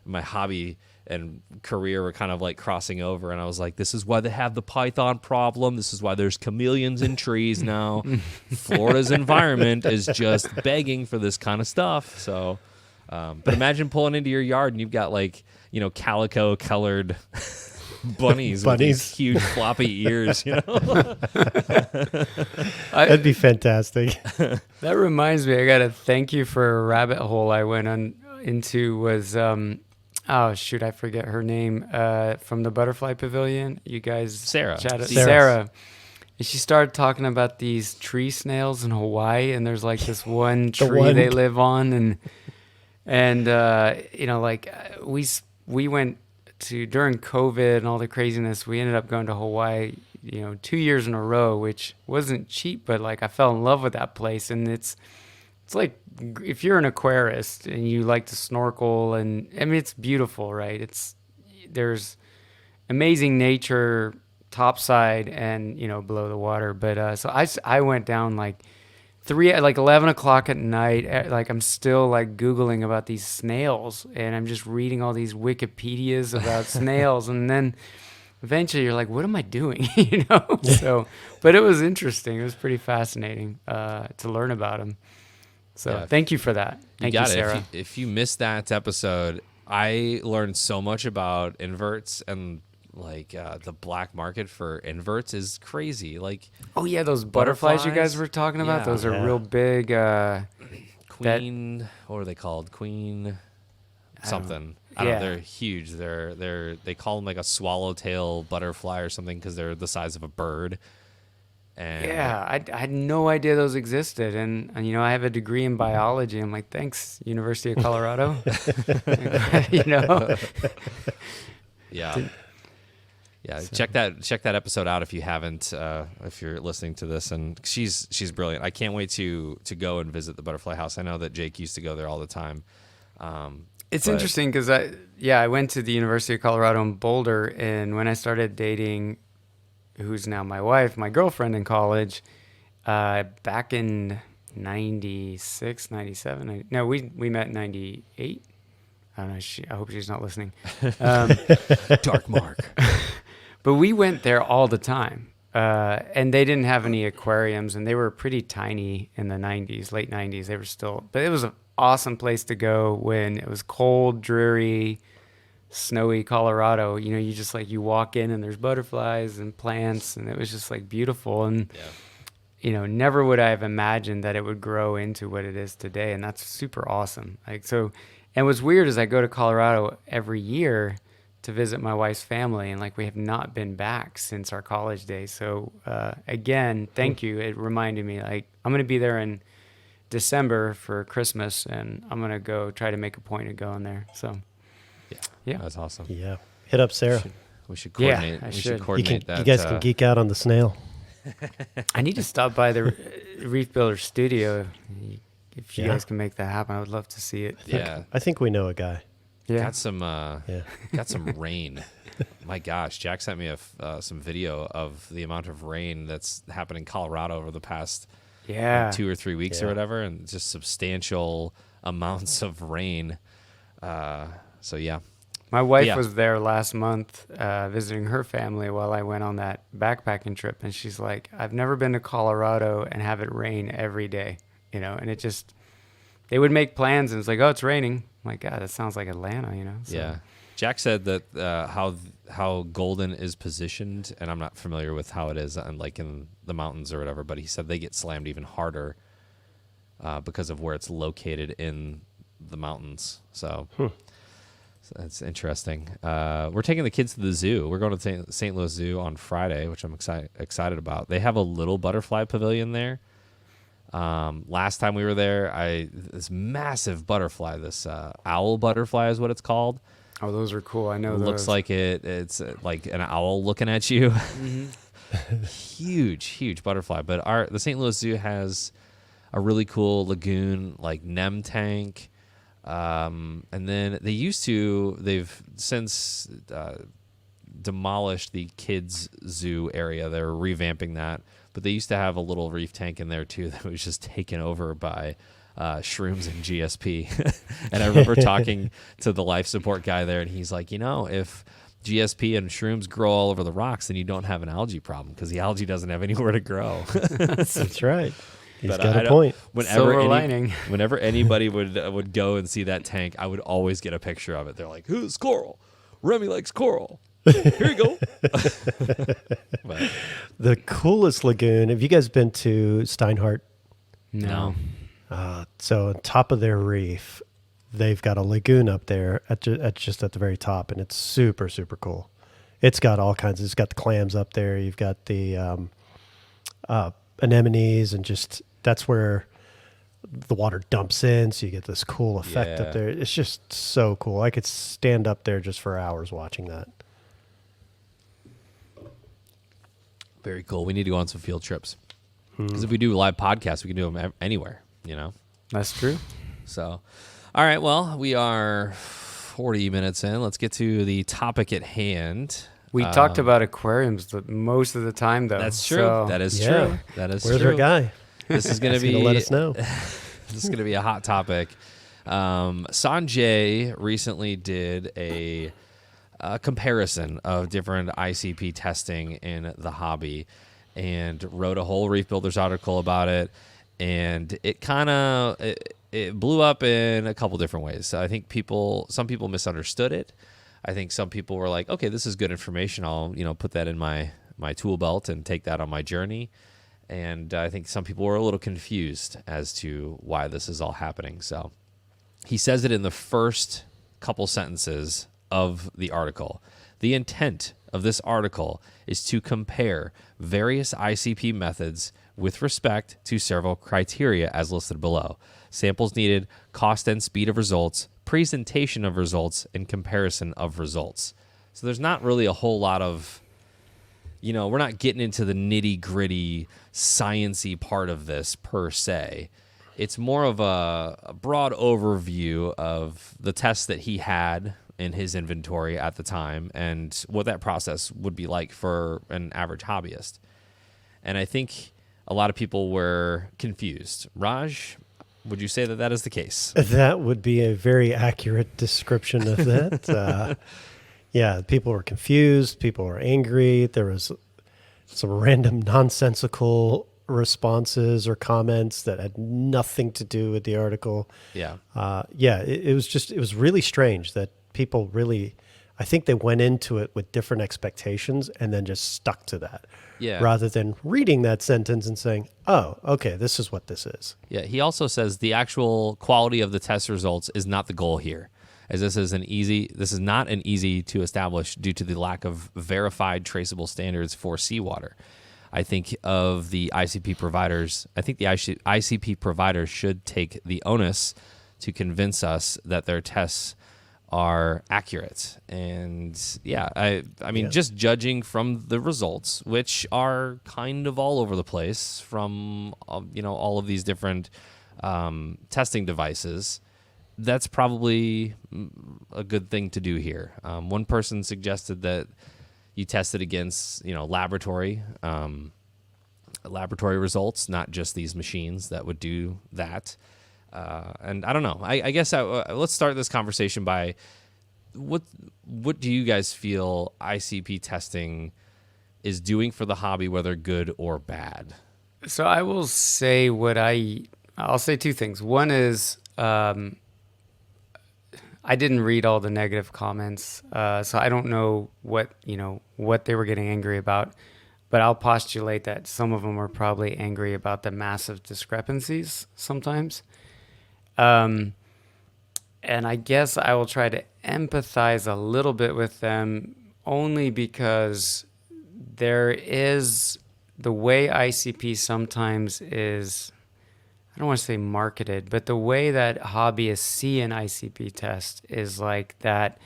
hobby and career were kind of like crossing over, and I was like, this is why they have the python problem. This is why there's chameleons in trees now. Florida's environment is just begging for this kind of stuff. So, but imagine pulling into your yard and you've got like, calico colored bunnies with these huge floppy ears, That'd be fantastic. That reminds me, I got to thank you for a rabbit hole I went into was, oh shoot, I forget her name, from the Butterfly Pavilion. You guys Sarah. chatted. Sarah. Sarah. And she started talking about these tree snails in Hawaii, and there's like this one tree they live on, and we went to, during COVID and all the craziness, we ended up going to Hawaii, 2 years in a row, which wasn't cheap, but like I fell in love with that place. And it's like, if you're an aquarist and you like to snorkel, and I mean, it's beautiful, right? There's amazing nature topside and, below the water. But, so I went down like 11 o'clock at night, like I'm still like Googling about these snails, and I'm just reading all these Wikipedias about snails. And then eventually you're like, what am I doing? So, but it was interesting. It was pretty fascinating, to learn about them. So Yeah. Thank you for that. Thank you, Sarah. If you missed that episode, I learned so much about inverts, and like the black market for inverts is crazy. Like, Oh yeah, those butterflies you guys were talking about, Yeah. those are Yeah. real big. Queen, what are they called? Queen something. I don't yeah. know. They're huge. They call them like a swallowtail butterfly or something because they're the size of a bird. And Yeah, I had no idea those existed, and I have a degree in biology. I'm like, thanks, University of Colorado. yeah. Yeah, check that episode out if you haven't. If you're listening to this, and she's brilliant. I can't wait to go and visit the Butterfly House. I know that Jake used to go there all the time. It's But- interesting because I went to the University of Colorado in Boulder, and when I started dating, who's now my wife, my girlfriend in college, back in 96, 97. No, we met in 98. I don't know. I hope she's not listening. Dark Mark. But we went there all the time. And they didn't have any aquariums, and they were pretty tiny in the 90s, late 90s. They were still, but it was an awesome place to go when it was cold, dreary, snowy Colorado. You just like, you walk in and there's butterflies and plants, and it was just like beautiful. And, never would I have imagined that it would grow into what it is today. And that's super awesome. Like, so, and what's weird is I go to Colorado every year to visit my wife's family, and like we have not been back since our college days. So again, thank you. It reminded me, like, I'm going to be there in December for Christmas, and I'm going to go try to make a point of going there. So yeah. That's awesome. Yeah. Hit up Sarah. We should Yeah, coordinate. I we should. should You coordinate that. You guys can geek out on the snail. I need to stop by the Reef Builder studio. If you Yeah. guys can make that happen, I would love to see it. Yeah. I think we know a guy. Yeah. Got some Yeah. got some rain. My gosh, Jack sent me some video of the amount of rain that's happened in Colorado over the past Yeah. 2 or 3 weeks or Yeah. whatever, and just substantial amounts of rain. So yeah, My wife Yeah. was there last month visiting her family while I went on that backpacking trip, and she's like, I've never been to Colorado and have it rain every day, and it just, they would make plans and it's like, oh, it's raining. I'm like, God, that sounds like Atlanta, So, yeah. Jack said that how Golden is positioned, and I'm not familiar with how it is, like in the mountains or whatever, but he said they get slammed even harder because of where it's located in the mountains. So that's interesting. We're taking the kids to the zoo. We're going to St. Louis Zoo on Friday, which I'm excited about. They have a little butterfly pavilion there. Last time we were there, this massive butterfly, this owl butterfly is what it's called. Oh, those are cool. I know It those. looks like it's like an owl looking at you. Mm-hmm. Huge butterfly. But the St. Louis Zoo has a really cool lagoon, like NEM tank. And then they've since demolished the kids zoo area. They're revamping that. But they used to have a little reef tank in there too that was just taken over by shrooms and GSP. And I remember talking to the life support guy there, and he's like, if GSP and shrooms grow all over the rocks, then you don't have an algae problem because the algae doesn't have anywhere to grow. That's right. He's But got a point. Silver lining. Whenever anybody would go and see that tank, I would always get a picture of it. They're like, "Who's coral? Remy likes coral. Here you go." But, The coolest lagoon. Have you guys been to Steinhardt? No. So on top of their reef, they've got a lagoon up there just at the very top, and it's super, super cool. It's got all kinds. It's got the clams up there. You've got the anemones, and just that's where the water dumps in, so you get this cool effect Yeah. up there. It's just so cool. I could stand up there just for hours watching that. very cool. We need to go on some field trips because if we do live podcasts, we can do them anywhere. That's true. So, all right. Well, we are 40 minutes in. Let's get to the topic at hand. We talked about aquariums most of the time, though. That's true. So That is Yeah. true. That is Where's true. our guy? This is going to He's be gonna let us know. This is going to be a hot topic. Sanjay recently did a comparison of different ICP testing in the hobby and wrote a whole Reef Builders article about it. And it kind of it blew up in a couple different ways. I think some people misunderstood it. I think some people were like, okay, this is good information. I'll put that in my tool belt and take that on my journey. And I think some people were a little confused as to why this is all happening. So he says it in the first couple sentences of the article. The intent of this article is to compare various ICP methods with respect to several criteria as listed below. Samples needed, cost and speed of results, presentation of results, and comparison of results. So there's not really a whole lot of, we're not getting into the nitty gritty science-y part of this per se. It's more of a broad overview of the tests that he had in his inventory at the time and what that process would be like for an average hobbyist. And I think a lot of people were confused. Raj, would you say that that is the case? That would be a very accurate description of that. Yeah, people were confused. People were angry. There was some random nonsensical responses or comments that had nothing to do with the article. Yeah. It was really strange that people really, I think they went into it with different expectations and then just stuck to that. Yeah. Rather than reading that sentence and saying, oh, okay, this is what this is. Yeah, he also says the actual quality of the test results is not the goal here, as this is not an easy to establish due to the lack of verified traceable standards for seawater. I think of the ICP providers, ICP providers should take the onus to convince us that their tests are accurate. And just judging from the results, which are kind of all over the place from all of these different testing devices, that's probably a good thing to do here. One person suggested that you test it against laboratory results, not just these machines that would do that. And I don't know. I guess let's start this conversation by what do you guys feel ICP testing is doing for the hobby, whether good or bad? So I will say I'll say two things. One is I didn't read all the negative comments, so I don't know what they were getting angry about. But I'll postulate that some of them were probably angry about the massive discrepancies sometimes. And I guess I will try to empathize a little bit with them only because there is the way ICP sometimes is I don't want to say marketed, but the way that hobbyists see an ICP test is like that,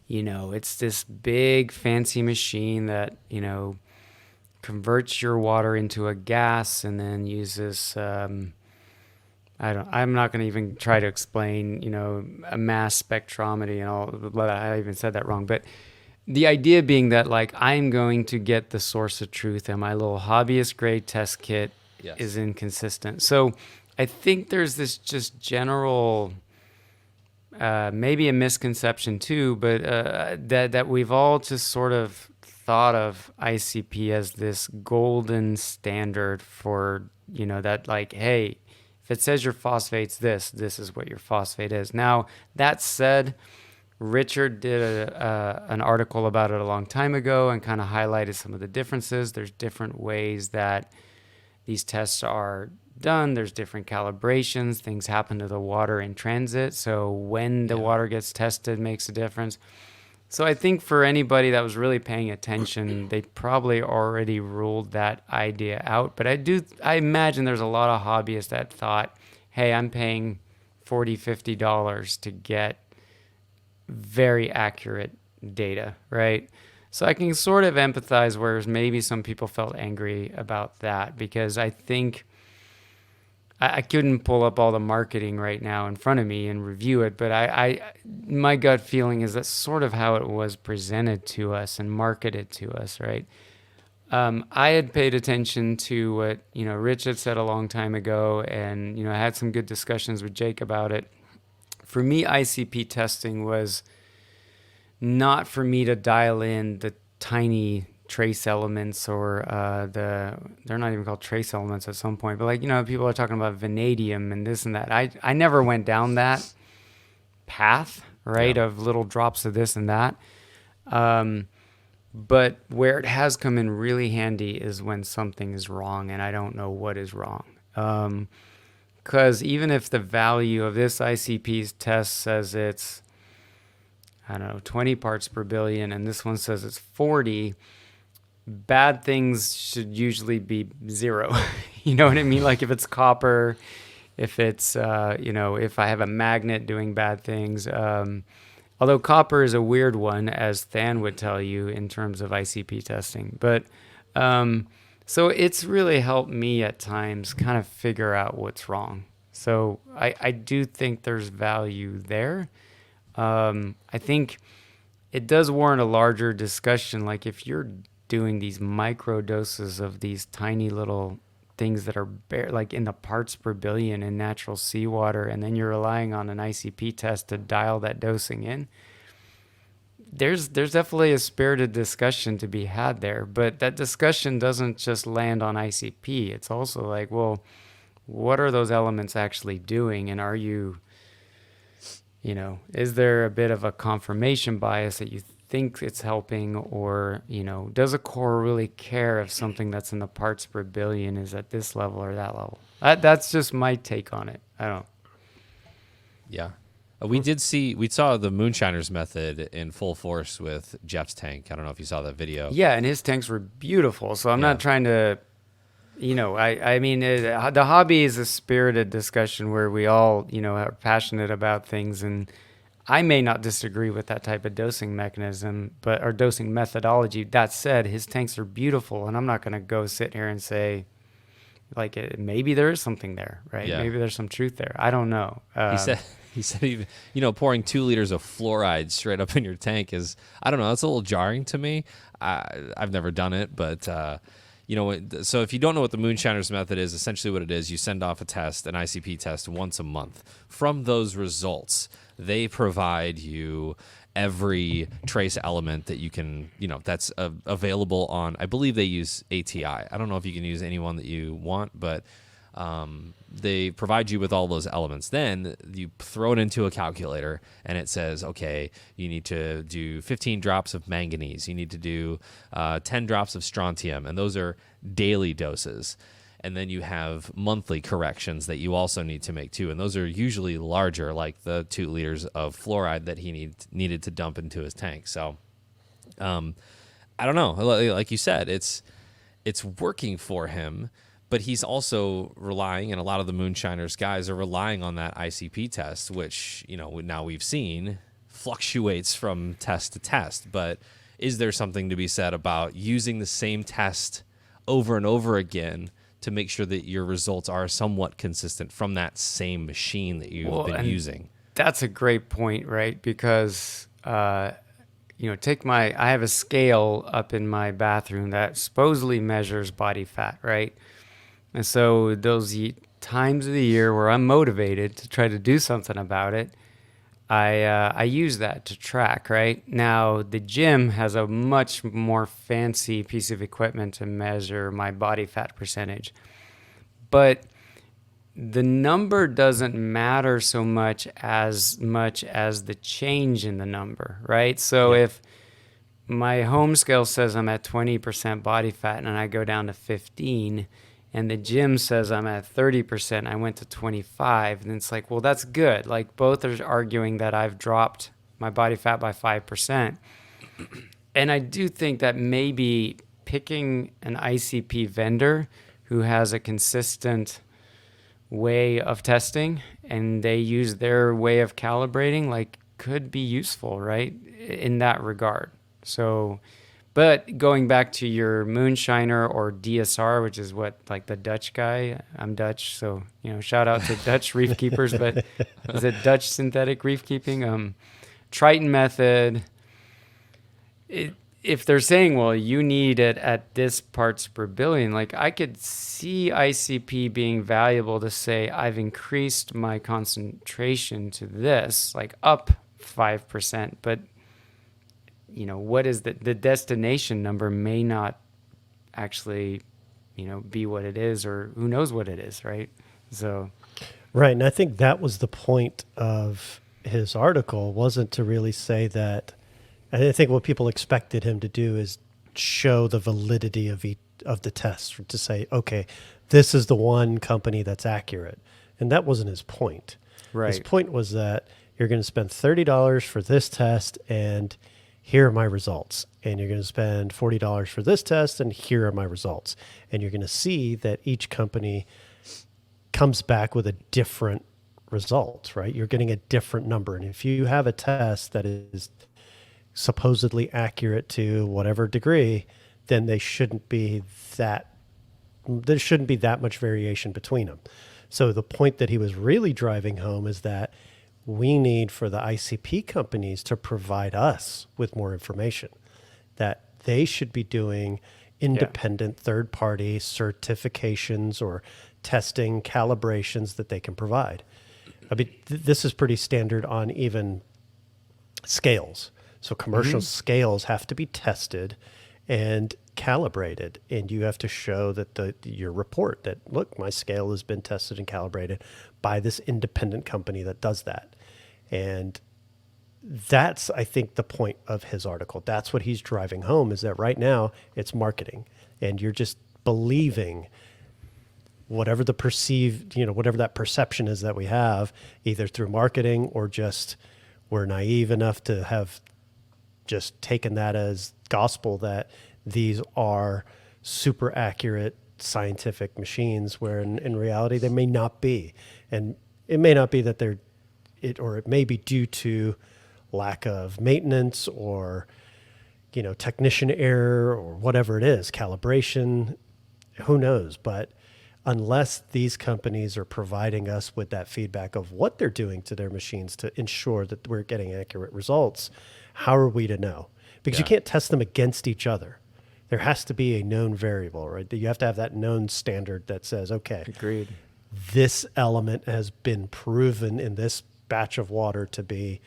it's this big fancy machine that, converts your water into a gas and then uses, I'm not going to even try to explain, a mass spectrometry and all, blah, I even said that wrong, but the idea being that like, I'm going to get the source of truth and my little hobbyist grade test kit is inconsistent. So I think there's this just general, maybe a misconception too, but that we've all just sort of thought of ICP as this golden standard for, that like, hey, if it says your phosphate's this is what your phosphate is. Now, that said, Richard did an article about it a long time ago and kind of highlighted some of the differences. There's different ways that these tests are done. There's different calibrations. Things happen to the water in transit. So when the water gets tested makes a difference. So I think for anybody that was really paying attention, they probably already ruled that idea out. But I imagine there's a lot of hobbyists that thought, hey, I'm paying $40, $50 to get very accurate data, right? So I can sort of empathize, whereas maybe some people felt angry about that, because I think I couldn't pull up all the marketing right now in front of me and review it, but my gut feeling is that's sort of how it was presented to us and marketed to us, right? I had paid attention to what, Rich had said a long time ago, and, I had some good discussions with Jake about it. For me, ICP testing was not for me to dial in the tiny trace elements or they're not even called trace elements at some point, but like, people are talking about vanadium and this and that. I never went down that path, right, of little drops of this and that. But where it has come in really handy is when something is wrong and I don't know what is wrong. Because even if the value of this ICP's test says it's, 20 parts per billion, and this one says it's 40, bad things should usually be 0. You know what I mean? Like if it's copper, if it's, if I have a magnet doing bad things. Although copper is a weird one, as Than would tell you, in terms of ICP testing. But so it's really helped me at times kind of figure out what's wrong. So I do think there's value there. I think it does warrant a larger discussion. Like if you're doing these micro doses of these tiny little things that are like in the parts per billion in natural seawater, and then you're relying on an ICP test to dial that dosing in, there's definitely a spirited discussion to be had there. But that discussion doesn't just land on ICP. It's also like, well, what are those elements actually doing? And are you, is there a bit of a confirmation bias that you think it's helping, or, does a core really care if something that's in the parts per billion is at this level or that level? That's just my take on it. I don't. Yeah. We saw the Moonshiners method in full force with Jeff's tank. I don't know if you saw that video. Yeah, and his tanks were beautiful. So I'm not trying to, I mean, the hobby is a spirited discussion where we all, are passionate about things, and I may not disagree with that type of dosing mechanism, or dosing methodology. That said, his tanks are beautiful, and I'm not going to go sit here and say, like, maybe there is something there, right? Yeah. Maybe there's some truth there. I don't know. He said even, pouring 2 liters of fluoride straight up in your tank is, I don't know, that's a little jarring to me. I've never done it, but so if you don't know what the Moonshiners method is, essentially what it is, you send off a test, an ICP test, once a month. From those results, they provide you every trace element that you can, that's available on, I believe they use ATI. I don't know if you can use any one that you want, but they provide you with all those elements. Then you throw it into a calculator and it says, okay, you need to do 15 drops of manganese. You need to do 10 drops of strontium. And those are daily doses. And then you have monthly corrections that you also need to make too. And those are usually larger, like the 2 liters of fluoride that he needed to dump into his tank. So I don't know. Like you said, it's working for him. but he's also relying, and a lot of the Moonshiners guys are relying on that ICP test, which, now we've seen fluctuates from test to test. But is there something to be said about using the same test over and over again to make sure that your results are somewhat consistent from that same machine that you've been using? That's a great point, right? Because, I have a scale up in my bathroom that supposedly measures body fat, right? And so those times of the year where I'm motivated to try to do something about it, I use that to track, right? Now, the gym has a much more fancy piece of equipment to measure my body fat percentage. But the number doesn't matter so much as the change in the number, right? So if my home scale says I'm at 20% body fat and I go down to 15, and the gym says I'm at 30%, I went to 25, and it's like, well, that's good. Like, both are arguing that I've dropped my body fat by 5%. And I do think that maybe picking an ICP vendor who has a consistent way of testing and they use their way of calibrating, like, could be useful, right, in that regard. So, but going back to your Moonshiner or DSR, which is what, like, the Dutch guy, I'm Dutch, so, shout out to Dutch reef keepers, but is it Dutch synthetic reef keeping? Triton method, if they're saying, well, you need it at this parts per billion, like, I could see ICP being valuable to say, I've increased my concentration to this, like up 5%, but what is the destination number may not actually, be what it is, or who knows what it is, right? So, right. And I think that was the point of his article, wasn't to really say that. I think what people expected him to do is show the validity of the test, to say, okay, this is the one company that's accurate. And that wasn't his point. Right. His point was that you're going to spend $30 for this test, and here are my results. And you're going to spend $40 for this test, and here are my results. And you're going to see that each company comes back with a different result, right? You're getting a different number. And if you have a test that is supposedly accurate to whatever degree, then there shouldn't be that much variation between them. So the point that he was really driving home is that we need for the ICP companies to provide us with more information, that they should be doing independent third-party certifications or testing calibrations that they can provide. I mean, this is pretty standard on even scales. So commercial scales have to be tested and calibrated, and you have to show that your report that, look, my scale has been tested and calibrated by this independent company that does that. And that's, I think, the point of his article. That's what he's driving home, is that right now it's marketing, and you're just believing whatever the perceived, whatever that perception is that we have, either through marketing or just we're naive enough to have just taken that as gospel that these are super accurate scientific machines, where in reality they may not be. And it may not be that or it may be due to lack of maintenance or, technician error or whatever it is, calibration, who knows? But unless these companies are providing us with that feedback of what they're doing to their machines to ensure that we're getting accurate results, how are we to know? Because you can't test them against each other. There has to be a known variable, right? You have to have that known standard that says, okay, agreed, this element has been proven in this batch of water to be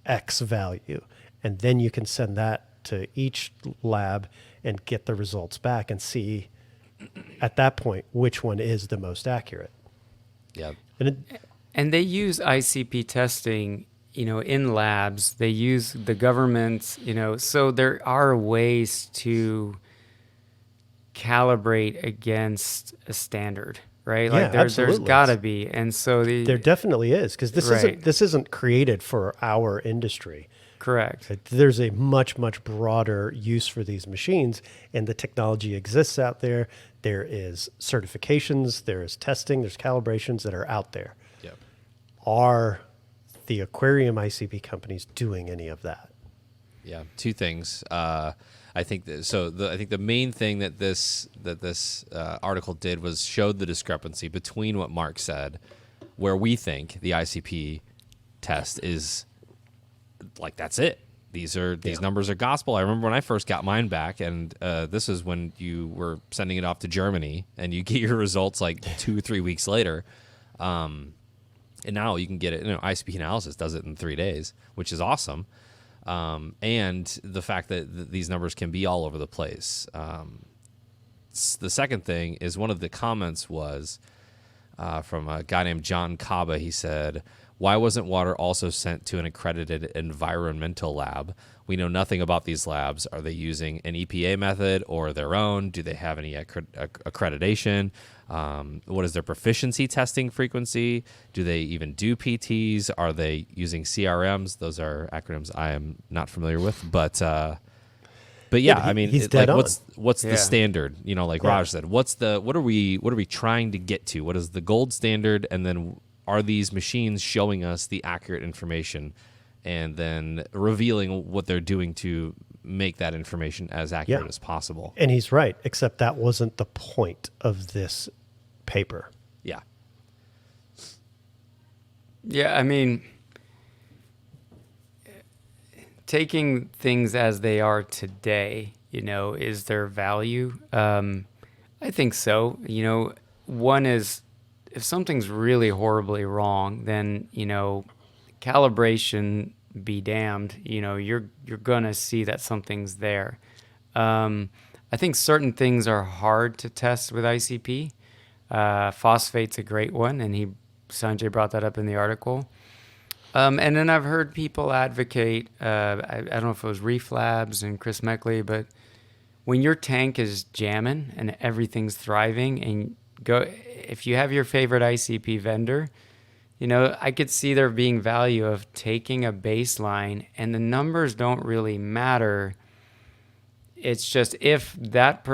X value. And then you can send that to each lab and get the results back and see at that point which one is the most accurate. Yeah. And they use ICP testing, in labs. They use the government, so there are ways to calibrate against a standard, right? Yeah, there's got to be. And so there definitely is, because this isn't created for our industry. Correct. There's a much, much broader use for these machines, and the technology exists out there. There is certifications, there is testing, there's calibrations that are out there. Yep. Are the aquarium ICP companies doing any of that? Yeah, two things. I think I think the main thing that this article did was showed the discrepancy between what Mark said, where we think the ICP test is like that's it. These numbers are gospel. I remember when I first got mine back, and this is when you were sending it off to Germany, and you get your results like 2-3 weeks later. And now you can get it. ICP analysis does it in 3 days, which is awesome. And the fact that these numbers can be all over the place. The second thing is one of the comments was from a guy named John Kaba. He said, "Why wasn't water also sent to an accredited environmental lab? We know nothing about these labs. Are they using an EPA method or their own? Do they have any accreditation? What is their proficiency testing frequency? Do they even do PTs? Are they using CRMs?" Those are acronyms I am not familiar with, but yeah, I mean, he's dead on. What's the standard? Like Raj said, what are we trying to get to? What is the gold standard? And then are these machines showing us the accurate information, and then revealing what they're doing to make that information as accurate as possible? And he's right, except that wasn't the point of this paper. Yeah. Yeah, I mean, taking things as they are today, is there value? I think so. One is, if something's really horribly wrong, then, calibration be damned, you're going to see that something's there. I think certain things are hard to test with ICP. Phosphate's a great one, and Sanjay brought that up in the article. And then I've heard people advocate, I don't know if it was Reef Labs and Chris Meckley, but when your tank is jamming and everything's thriving, and if you have your favorite ICP vendor, I could see there being value of taking a baseline, and the numbers don't really matter. It's just if that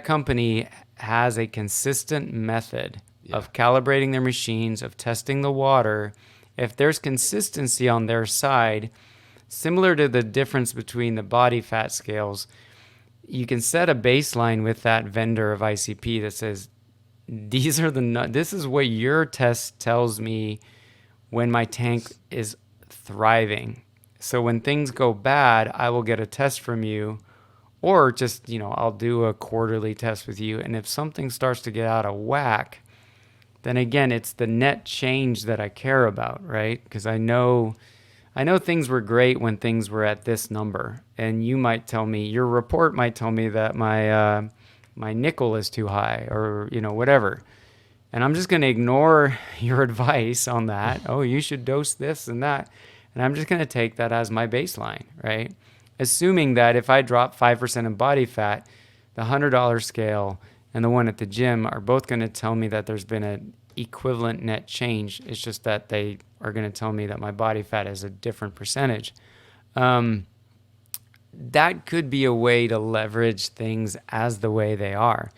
company has a consistent method of calibrating their machines, of testing the water, if there's consistency on their side, similar to the difference between the body fat scales, you can set a baseline with that vendor of ICP that says, this is what your test tells me when my tank is thriving. So when things go bad, I will get a test from you, or just, I'll do a quarterly test with you. And if something starts to get out of whack, then again, it's the net change that I care about, right? Because I know things were great when things were at this number, and you might tell me, your report might tell me that my nickel is too high, or whatever, and I'm just going to ignore your advice on that. Oh, you should dose this and that, and I'm just going to take that as my baseline, right? Assuming that if I drop 5% in body fat, the $100 scale and the one at the gym are both going to tell me that there's been an equivalent net change. It's just that they are going to tell me that my body fat is a different percentage. That could be a way to leverage things as the way they are.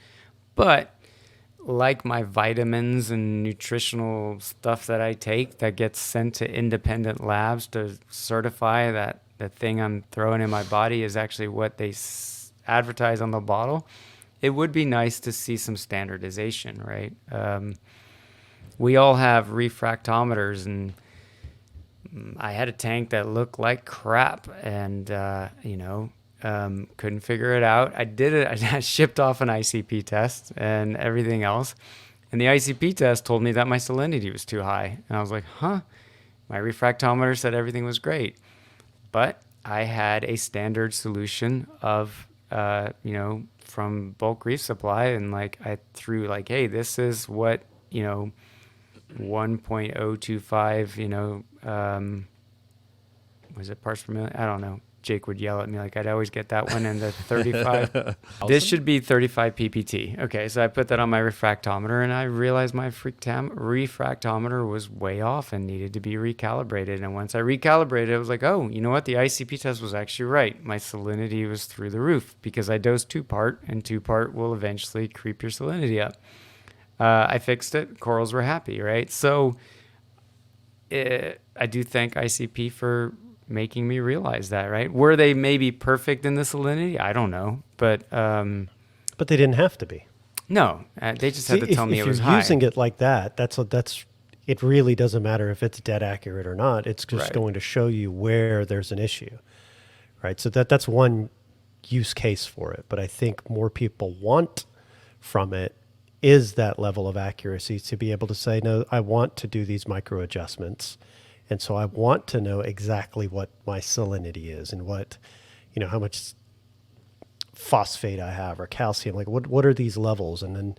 But like my vitamins and nutritional stuff that I take that gets sent to independent labs to certify that the thing I'm throwing in my body is actually what they advertise on the bottle, it would be nice to see some standardization, right? We all have refractometers, and I had a tank that looked like crap, and couldn't figure it out. I did it. I shipped off an ICP test and everything else, and the ICP test told me that my salinity was too high, and I was like, huh? My refractometer said everything was great, but I had a standard solution of from Bulk Reef Supply, and I threw hey, this is what 1.025 was it parts per million? I don't know, Jake would yell at me, like I'd always get that one in the 35. This should be 35 ppt. Okay, so I put that on my refractometer, and I realized my refractometer was way off and needed to be recalibrated. And once I recalibrated, I was like, oh, you know what? The ICP test was actually right. My salinity was through the roof because I dosed 2-part, and 2-part will eventually creep your salinity up. I fixed it. Corals were happy, right? So I do thank ICP for making me realize that, right? Were they maybe perfect in the salinity? I don't know, but they didn't have to be. No, they just had to tell me it was high. If you're using it like that, that's it really doesn't matter if it's dead accurate or not. It's just going to show you where there's an issue, right? So that's one use case for it. But I think more people want from it is that level of accuracy to be able to say, no, I want to do these micro adjustments. And so I want to know exactly what my salinity is and what, how much phosphate I have or calcium. Like what are these levels? And then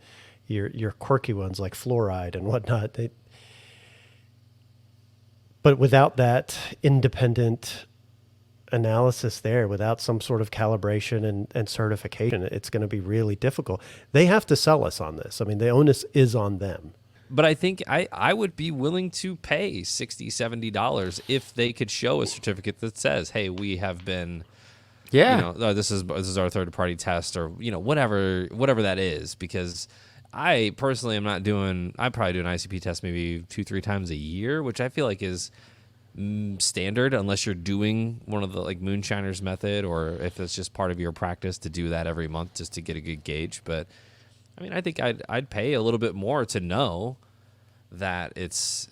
your quirky ones like fluoride and whatnot. But without that independent analysis there, without some sort of calibration and certification, it's going to be really difficult. They have to sell us on this. I mean, the onus is on them. But I think I would be willing to pay $60, $70 if they could show a certificate that says, hey, we have been, this is our third-party test, or, whatever that is. Because I personally am not I probably do an ICP test maybe 2-3 times a year, which I feel like is standard, unless you're doing one of the like moonshiners method, or if it's just part of your practice to do that every month just to get a good gauge. But I mean, I think I'd pay a little bit more to know that it's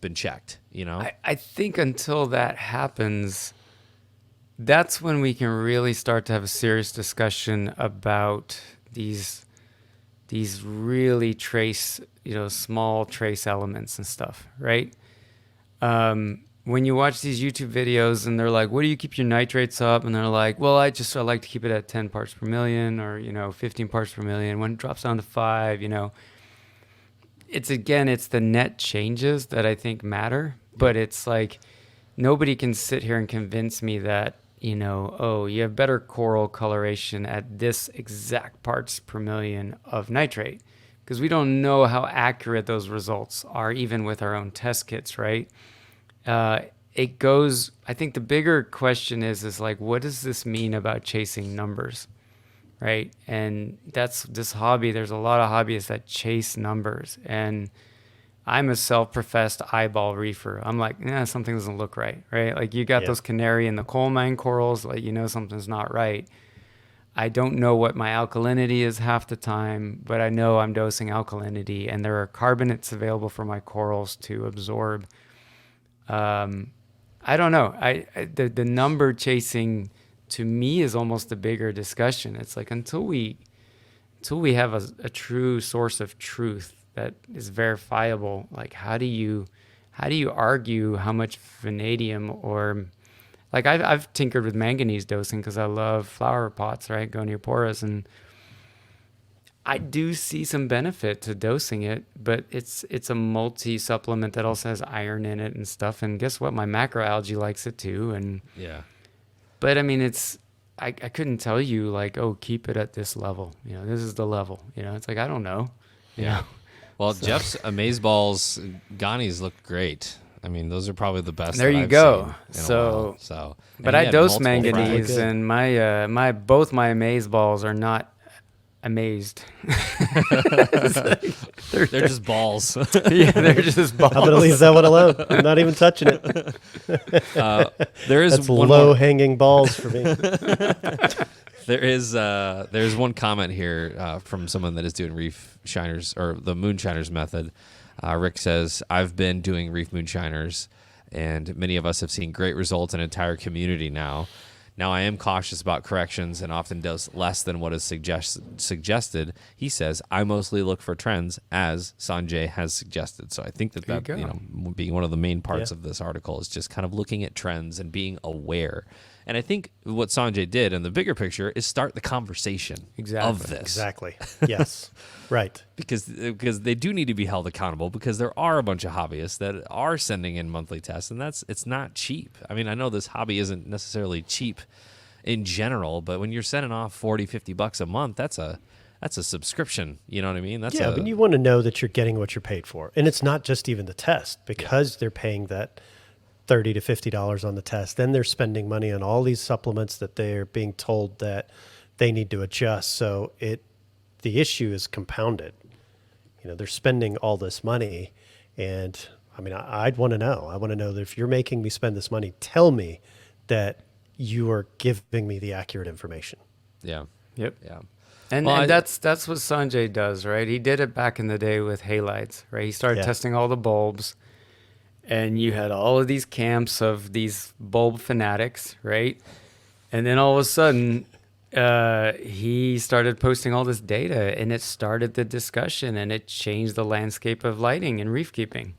been checked. I think until that happens, that's when we can really start to have a serious discussion about these really small trace elements and stuff, right? When you watch these YouTube videos and they're like, what do you keep your nitrates up? And they're like, well, I like to keep it at 10 parts per million, or, 15 parts per million. When it drops down to 5, it's the net changes that I think matter. But it's like, nobody can sit here and convince me that, you have better coral coloration at this exact parts per million of nitrate. Because we don't know how accurate those results are, even with our own test kits, right? I think the bigger question is like, what does this mean about chasing numbers, right? And that's this hobby. There's a lot of hobbyists that chase numbers. And I'm a self-professed eyeball reefer. I'm like, something doesn't look right? Like you got those canary in the coal mine corals, like, something's not right. I don't know what my alkalinity is half the time, but I know I'm dosing alkalinity, and there are carbonates available for my corals to absorb. I don't know. The number chasing to me is almost a bigger discussion. It's like until we have a true source of truth that is verifiable, like how do you argue how much vanadium, or like I've tinkered with manganese dosing because I love flower pots, right? Gonioporas, and I do see some benefit to dosing it, but it's a multi-supplement that also has iron in it and stuff. And guess what? My macroalgae likes it too. And yeah. But I mean, I couldn't tell you like, oh, keep it at this level. This is the level. It's like I don't know. Yeah. Well, so. Jeff's Amazeballs Ghanies look great. I mean, those are probably the best. There that you I've go. So, but I dose manganese, and both my Amazeballs are not amazed. they're just balls. Yeah, they're just balls. I'm gonna leave that one alone. I'm not even touching it. That's low-hanging balls for me. There's one comment here from someone that is doing reef shiners, or the moonshiners method. Rick says, I've been doing reef moonshiners, and many of us have seen great results in an entire community now. Now I am cautious about corrections and often dose less than what is suggested. He says, I mostly look for trends, as Sanjay has suggested. So I think that being one of the main parts of this article is just kind of looking at trends and being aware. And I think what Sanjay did in the bigger picture is start the conversation Exactly. of this. Exactly. Yes. Right. Because they do need to be held accountable, because there are a bunch of hobbyists that are sending in monthly tests, and it's not cheap. I mean, I know this hobby isn't necessarily cheap in general, but when you're sending off $40-$50 a month, that's a subscription. You know what I mean? Yeah, but you want to know that you're getting what you're paid for. And it's not just even the test, because they're paying that $30 to $50 on the test. Then they're spending money on all these supplements that they're being told that they need to adjust. So the issue is compounded. You know, they're spending all this money, and I mean, I'd want to know. I want to know that if you're making me spend this money, tell me that you are giving me the accurate information. Yeah. Yep. Yeah. And, Well, and that's what Sanjay does, right? He did it back in the day with halides, right? He started testing all the bulbs, and you had all of these camps of these bulb fanatics, right? And then all of a sudden, he started posting all this data, and it started the discussion, and it changed the landscape of lighting and reef keeping.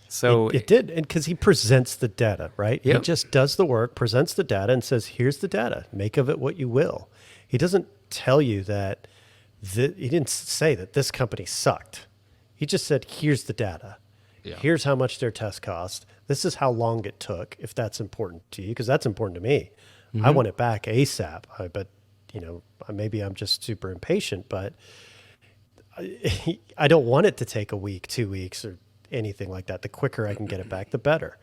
So it did, and because he presents the data, right? Yep. He just does the work, presents the data, and says, "Here's the data. Make of it what you will." He doesn't tell you that. He didn't say that this company sucked. He just said, "Here's the data. Yeah. Here's how much their test cost. This is how long it took. If that's important to you, because that's important to me. I want it back ASAP. But maybe I'm just super impatient, but I don't want it to take a week, 2 weeks, or anything like that. The quicker I can get it back, the better.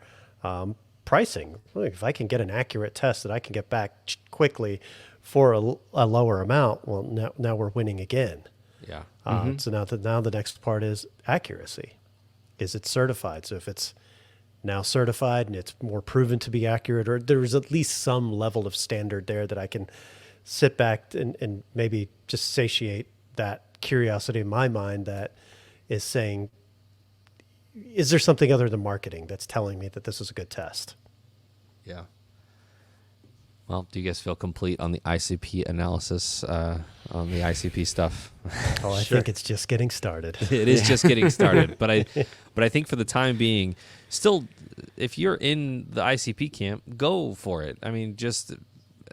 Pricing. Look, if I can get an accurate test that I can get back quickly for a lower amount, well, now we're winning again. Yeah. So now the next part is accuracy. Is it certified? So if it's now certified and it's more proven to be accurate, or there's at least some level of standard there that I can sit back and maybe just satiate that curiosity in my mind that is saying, is there something other than marketing that's telling me that this is a good test? Yeah. Well, do you guys feel complete on the ICP analysis, on the ICP stuff? Oh, I think it's just getting started. It is just getting started, but I think for the time being, still, if you're in the ICP camp, go for it. I mean,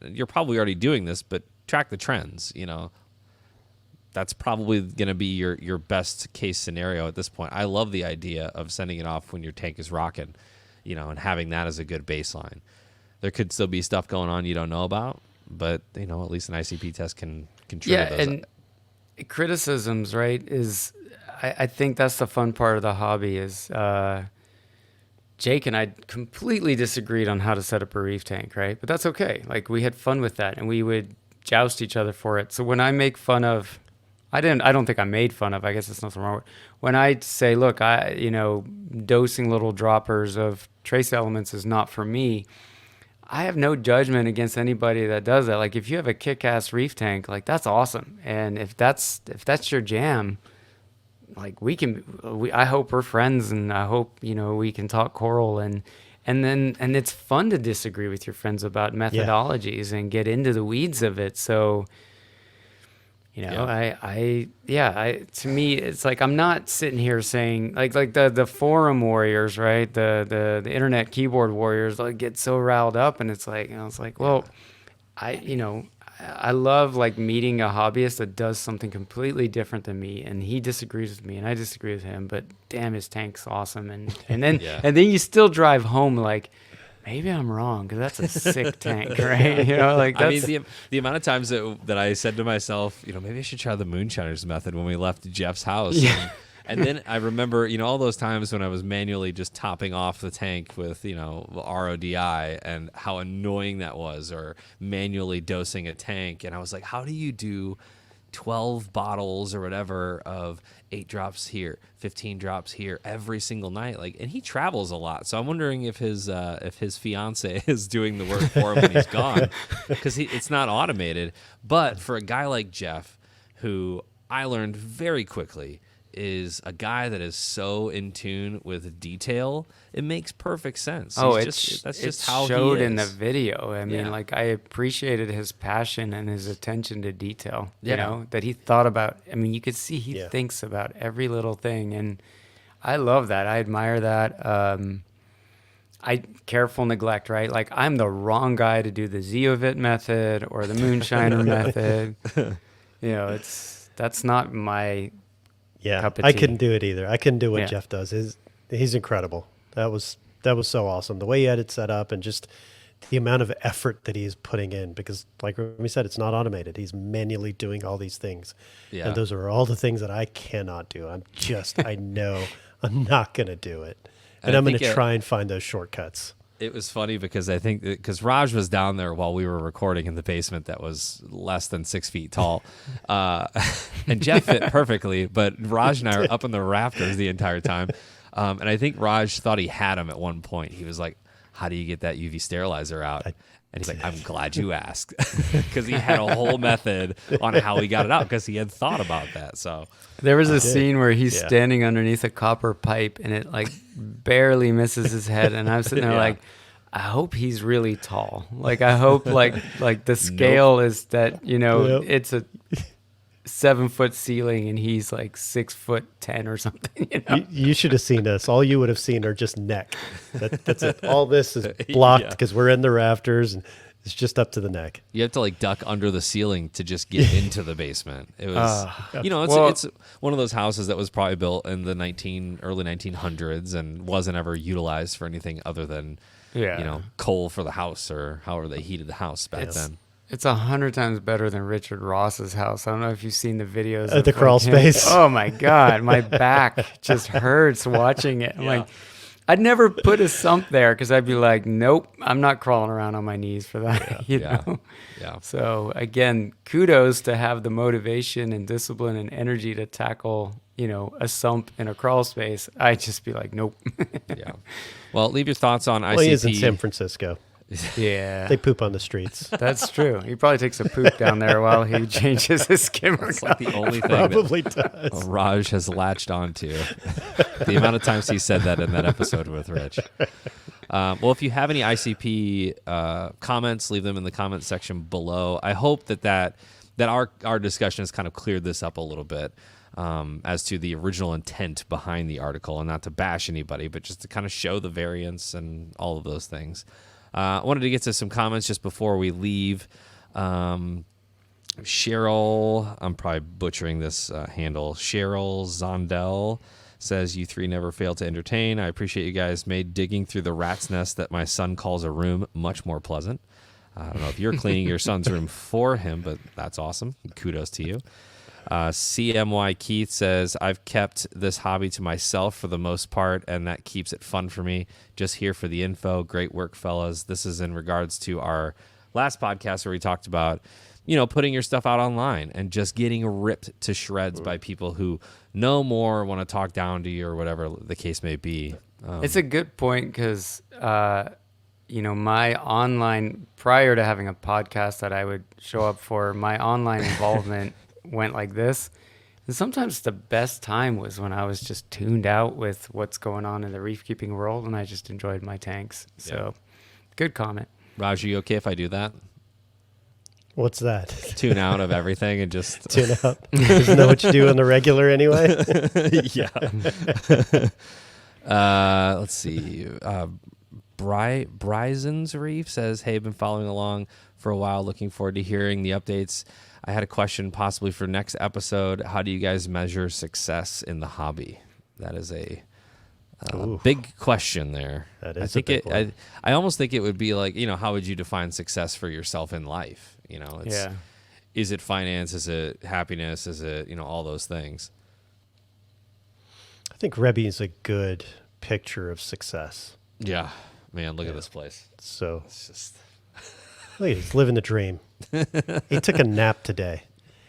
you're probably already doing this, but track the trends. That's probably going to be your best case scenario at this point. I love the idea of sending it off when your tank is rocking, and having that as a good baseline. There could still be stuff going on you don't know about, but at least an ICP test can trigger those. And criticisms, right, is I think that's the fun part of the hobby is Jake and I completely disagreed on how to set up a reef tank, right? But that's okay. Like, we had fun with that, and we would joust each other for it. So when I make fun of, I don't think I made fun of, I guess there's nothing wrong with it. When I say, look, dosing little droppers of trace elements is not for me, I have no judgment against anybody that does that. Like, if you have a kick-ass reef tank, like, that's awesome. And if that's your jam, like, I hope we're friends, and I hope, we can talk coral, and it's fun to disagree with your friends about methodologies and get into the weeds of it. So, to me, it's like, I'm not sitting here saying like the forum warriors, right? The internet keyboard warriors, like, get so riled up, and it's like, well, I love, like, meeting a hobbyist that does something completely different than me, and he disagrees with me and I disagree with him, but damn, his tank's awesome. And then and then you still drive home like, maybe I'm wrong, because that's a sick tank, right? Like, that's, I mean, the amount of times that I said to myself, maybe I should try the moonshiners method when we left Jeff's house. Yeah. And then I remember, all those times when I was manually just topping off the tank with, RODI, and how annoying that was, or manually dosing a tank. And I was like, how do you do 12 bottles or whatever of 8 drops here, 15 drops here every single night? Like, and he travels a lot. So I'm wondering if his fiance is doing the work for him when he's gone, because it's not automated. But for a guy like Jeff, who I learned very quickly is a guy that is so in tune with detail, it makes perfect sense. Oh, that's just how showed he is. in the video. I mean, Yeah. like, I appreciated his passion and his attention to detail, Yeah. that he thought about. I mean, you could see he Yeah. thinks about every little thing, and I love that. I admire that. careful neglect, right? Like I'm the wrong guy to do the Zeovit method or the moonshiner method. That's not my Yeah, cup of I tea. couldn't do it either. I couldn't do what Yeah. Jeff does. He's incredible. That was so awesome. The way he had it set up and just the amount of effort that he's putting in, because like we said, it's not automated. He's manually doing all these things. Yeah. And those are all the things that I cannot do. I know I'm not going to do it. And I I'm going think to try and find those shortcuts. It was funny because I think because Raj was down there while we were recording in the basement that was less than 6 feet tall, and Jeff fit perfectly, but Raj and I were up in the rafters the entire time, and I think Raj thought he had him at one point. He was like, "How do you get that UV sterilizer out?" And he's like, "I'm glad you asked," because he had a whole method on how he got it out because he had thought about that. So There was a scene where he's Yeah. standing underneath a copper pipe and it like barely misses his head, and I'm sitting there Yeah. like, I hope he's really tall. Like I hope like the scale is that Yep. it's a 7 foot ceiling and he's like 6'10" or something. You should have seen us. All you would have seen are just neck. That's it. All this is blocked Yeah. because we're in the rafters and it's just up to the neck. you have to like duck under the ceiling to just get into the basement. It was, Well- it's one of those houses that was probably built in the early 1900s and wasn't ever utilized for anything other than, Yeah. coal for the house or however they heated the house back then. It's 100 times better than Richard Ross's house. I don't know if you've seen the videos. The of, like, crawl him. space. Oh my God. My back just hurts watching it. I'm like, I'd never put a sump there because I'd be like, nope, I'm not crawling around on my knees for that. you Yeah. know? Yeah. So again, kudos to have the motivation and discipline and energy to tackle, a sump in a crawl space. I'd just be like, nope. Yeah. Well, leave your thoughts on ICP. Well, he is in San Francisco. Yeah. They poop on the streets. That's true. He probably takes a poop down there while he changes his skimmer. It's like the only thing that Probably does. Raj has latched onto. The amount of times he said that in that episode with Rich. Well, if you have any ICP comments, leave them in the comment section below. I hope that our discussion has kind of cleared this up a little bit as to the original intent behind the article, and not to bash anybody, but just to kind of show the variance and all of those things. I wanted to get to some comments just before we leave. Cheryl, I'm probably butchering this handle. Cheryl Zondel says, "You three never fail to entertain. I appreciate you guys made digging through the rat's nest that my son calls a room much more pleasant. I don't know if you're cleaning your son's room for him, but that's awesome. Kudos to you." CMY Keith says, "I've kept this hobby to myself for the most part, and that keeps it fun for me. Just here for the info. Great work, fellas." This is in regards to our last podcast where we talked about, putting your stuff out online and just getting ripped to shreds by people who know more, want to talk down to you, or whatever the case may be. It's a good point because, my online, prior to having a podcast that I would show up for, my online involvement went like this. And sometimes the best time was when I was just tuned out with what's going on in the reef keeping world and I just enjoyed my tanks. So good comment. Raj, are you okay if I do that? What's that? Tune out of everything and just... Tune out. Isn't that what you do on the regular anyway? Let's see. Bryson's Reef says, "Hey, been following along for a while. Looking forward to hearing the updates. I had a question possibly for next episode. How do you guys measure success in the hobby?" That is a big question there. That is I think a big one. I almost think it would be like, how would you define success for yourself in life? It's, is it finance? Is it happiness? Is it, all those things? I think Rebbe is a good picture of success. Yeah. Man, look at this place. So It's just... look, he's living the dream. He took a nap today.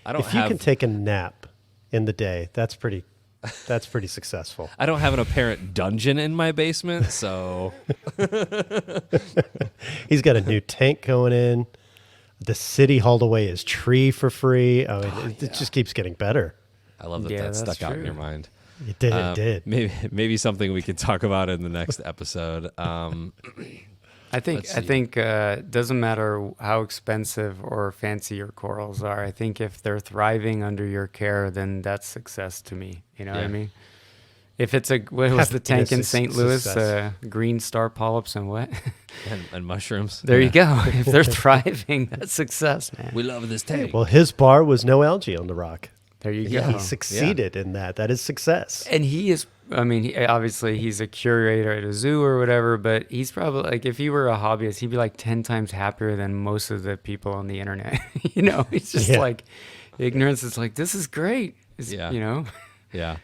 I don't If you have... can take a nap in the day, that's pretty successful. I don't have an apparent dungeon in my basement, so He's got a new tank going in. The city hauled away his tree for free. It just keeps getting better. I love that Yeah, that that's stuck out in true. your mind. It did. Maybe something we could talk about in the next episode. I think Let's see. it doesn't matter how expensive or fancy your corals are. I think if they're thriving under your care, then that's success to me. You know what I Yeah. mean? If it's what was the tank in St. Louis? Success. Green star polyps and what? And mushrooms. There Yeah. you go. If they're thriving, that's success, man. We love this tank. Well, his bar was no algae on the rock. There you Yeah, go. he succeeded in that. That is success. And he is, I mean, obviously he's a curator at a zoo or whatever, but he's probably like, if he were a hobbyist, he'd be like 10 times happier than most of the people on the internet. He's just Yeah. like, ignorance is like, this is great. Yeah. Yeah.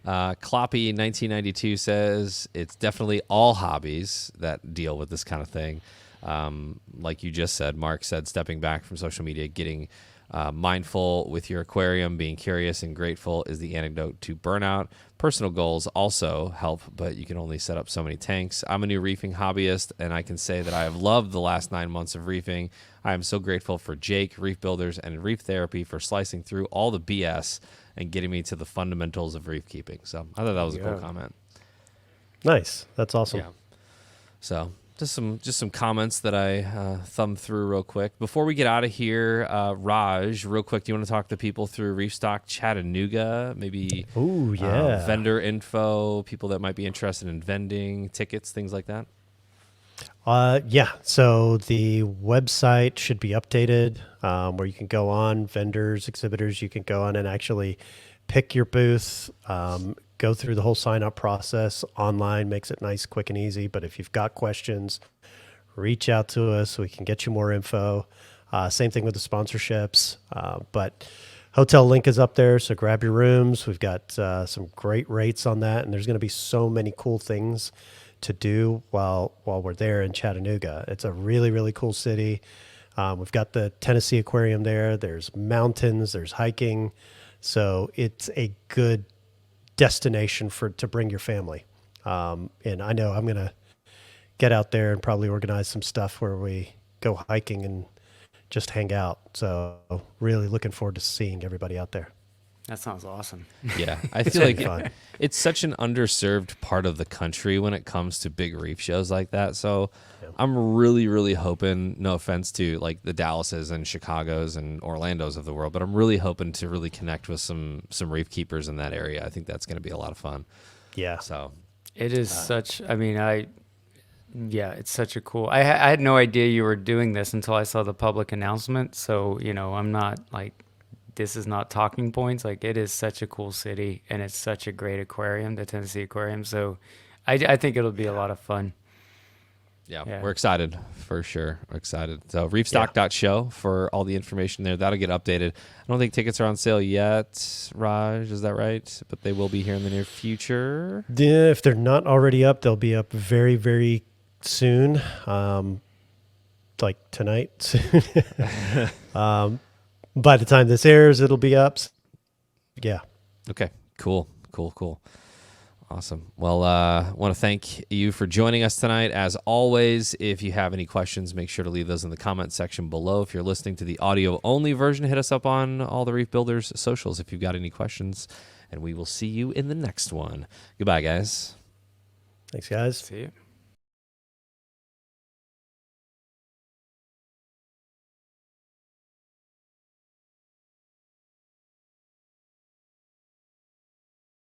Kloppy 1992 says it's definitely all hobbies that deal with this kind of thing. Like you just said, Mark said, stepping back from social media, getting mindful with your aquarium, being curious and grateful is the antidote to burnout. Personal goals also help, but you can only set up so many tanks. I'm a new reefing hobbyist, and I can say that I have loved the last 9 months of reefing. I am so grateful for Jake, Reef Builders, and Reef Therapy for slicing through all the BS and getting me to the fundamentals of reef keeping. So I thought that was a cool comment. Nice. That's awesome. Yeah. So just some comments that I thumbed through real quick. Before we get out of here, Raj, real quick, do you want to talk to people through Reef Stock Chattanooga? Maybe Ooh, yeah. vendor info, people that might be interested in vending, tickets, things like that? Yeah. So the website should be updated where you can go on, vendors, exhibitors, you can go on and actually pick your booth, go through the whole sign up process online, makes it nice, quick and easy. But if you've got questions, reach out to us so we can get you more info. Same thing with the sponsorships. But hotel link is up there, so grab your rooms. We've got some great rates on that, and there's going to be so many cool things to do while we're there in Chattanooga. It's a really, really cool city. We've got the Tennessee Aquarium there. There's mountains, there's hiking. So it's a good destination to bring your family. And I know I'm going to get out there and probably organize some stuff where we go hiking and just hang out. So really looking forward to seeing everybody out there. That sounds awesome. Yeah, I feel like fun. it's such an underserved part of the country when it comes to big reef shows like that. So I'm really, really hoping, no offense to like the Dallases and Chicagos and Orlandos of the world, but I'm really hoping to really connect with some reef keepers in that area. I think that's going to be a lot of fun. Yeah. So It is such, I mean, it's such a cool, I had no idea you were doing this until I saw the public announcement. So, I'm not like, this is not talking points. Like, it is such a cool city, and it's such a great aquarium, the Tennessee Aquarium. So I think it'll be a lot of fun. yeah, we're excited for sure. We're excited. So reefstock.show for all the information there. That'll get updated. I don't think tickets are on sale yet, Raj. Is that right? But they will be here in the near future. Yeah, if they're not already up, they'll be up very, very soon. Like tonight. By the time this airs, it'll be up. Yeah. Okay, cool. Awesome. Well, I want to thank you for joining us tonight. As always, if you have any questions, make sure to leave those in the comment section below. If you're listening to the audio-only version, hit us up on all the Reef Builders socials if you've got any questions, and we will see you in the next one. Goodbye, guys. Thanks, guys. See you.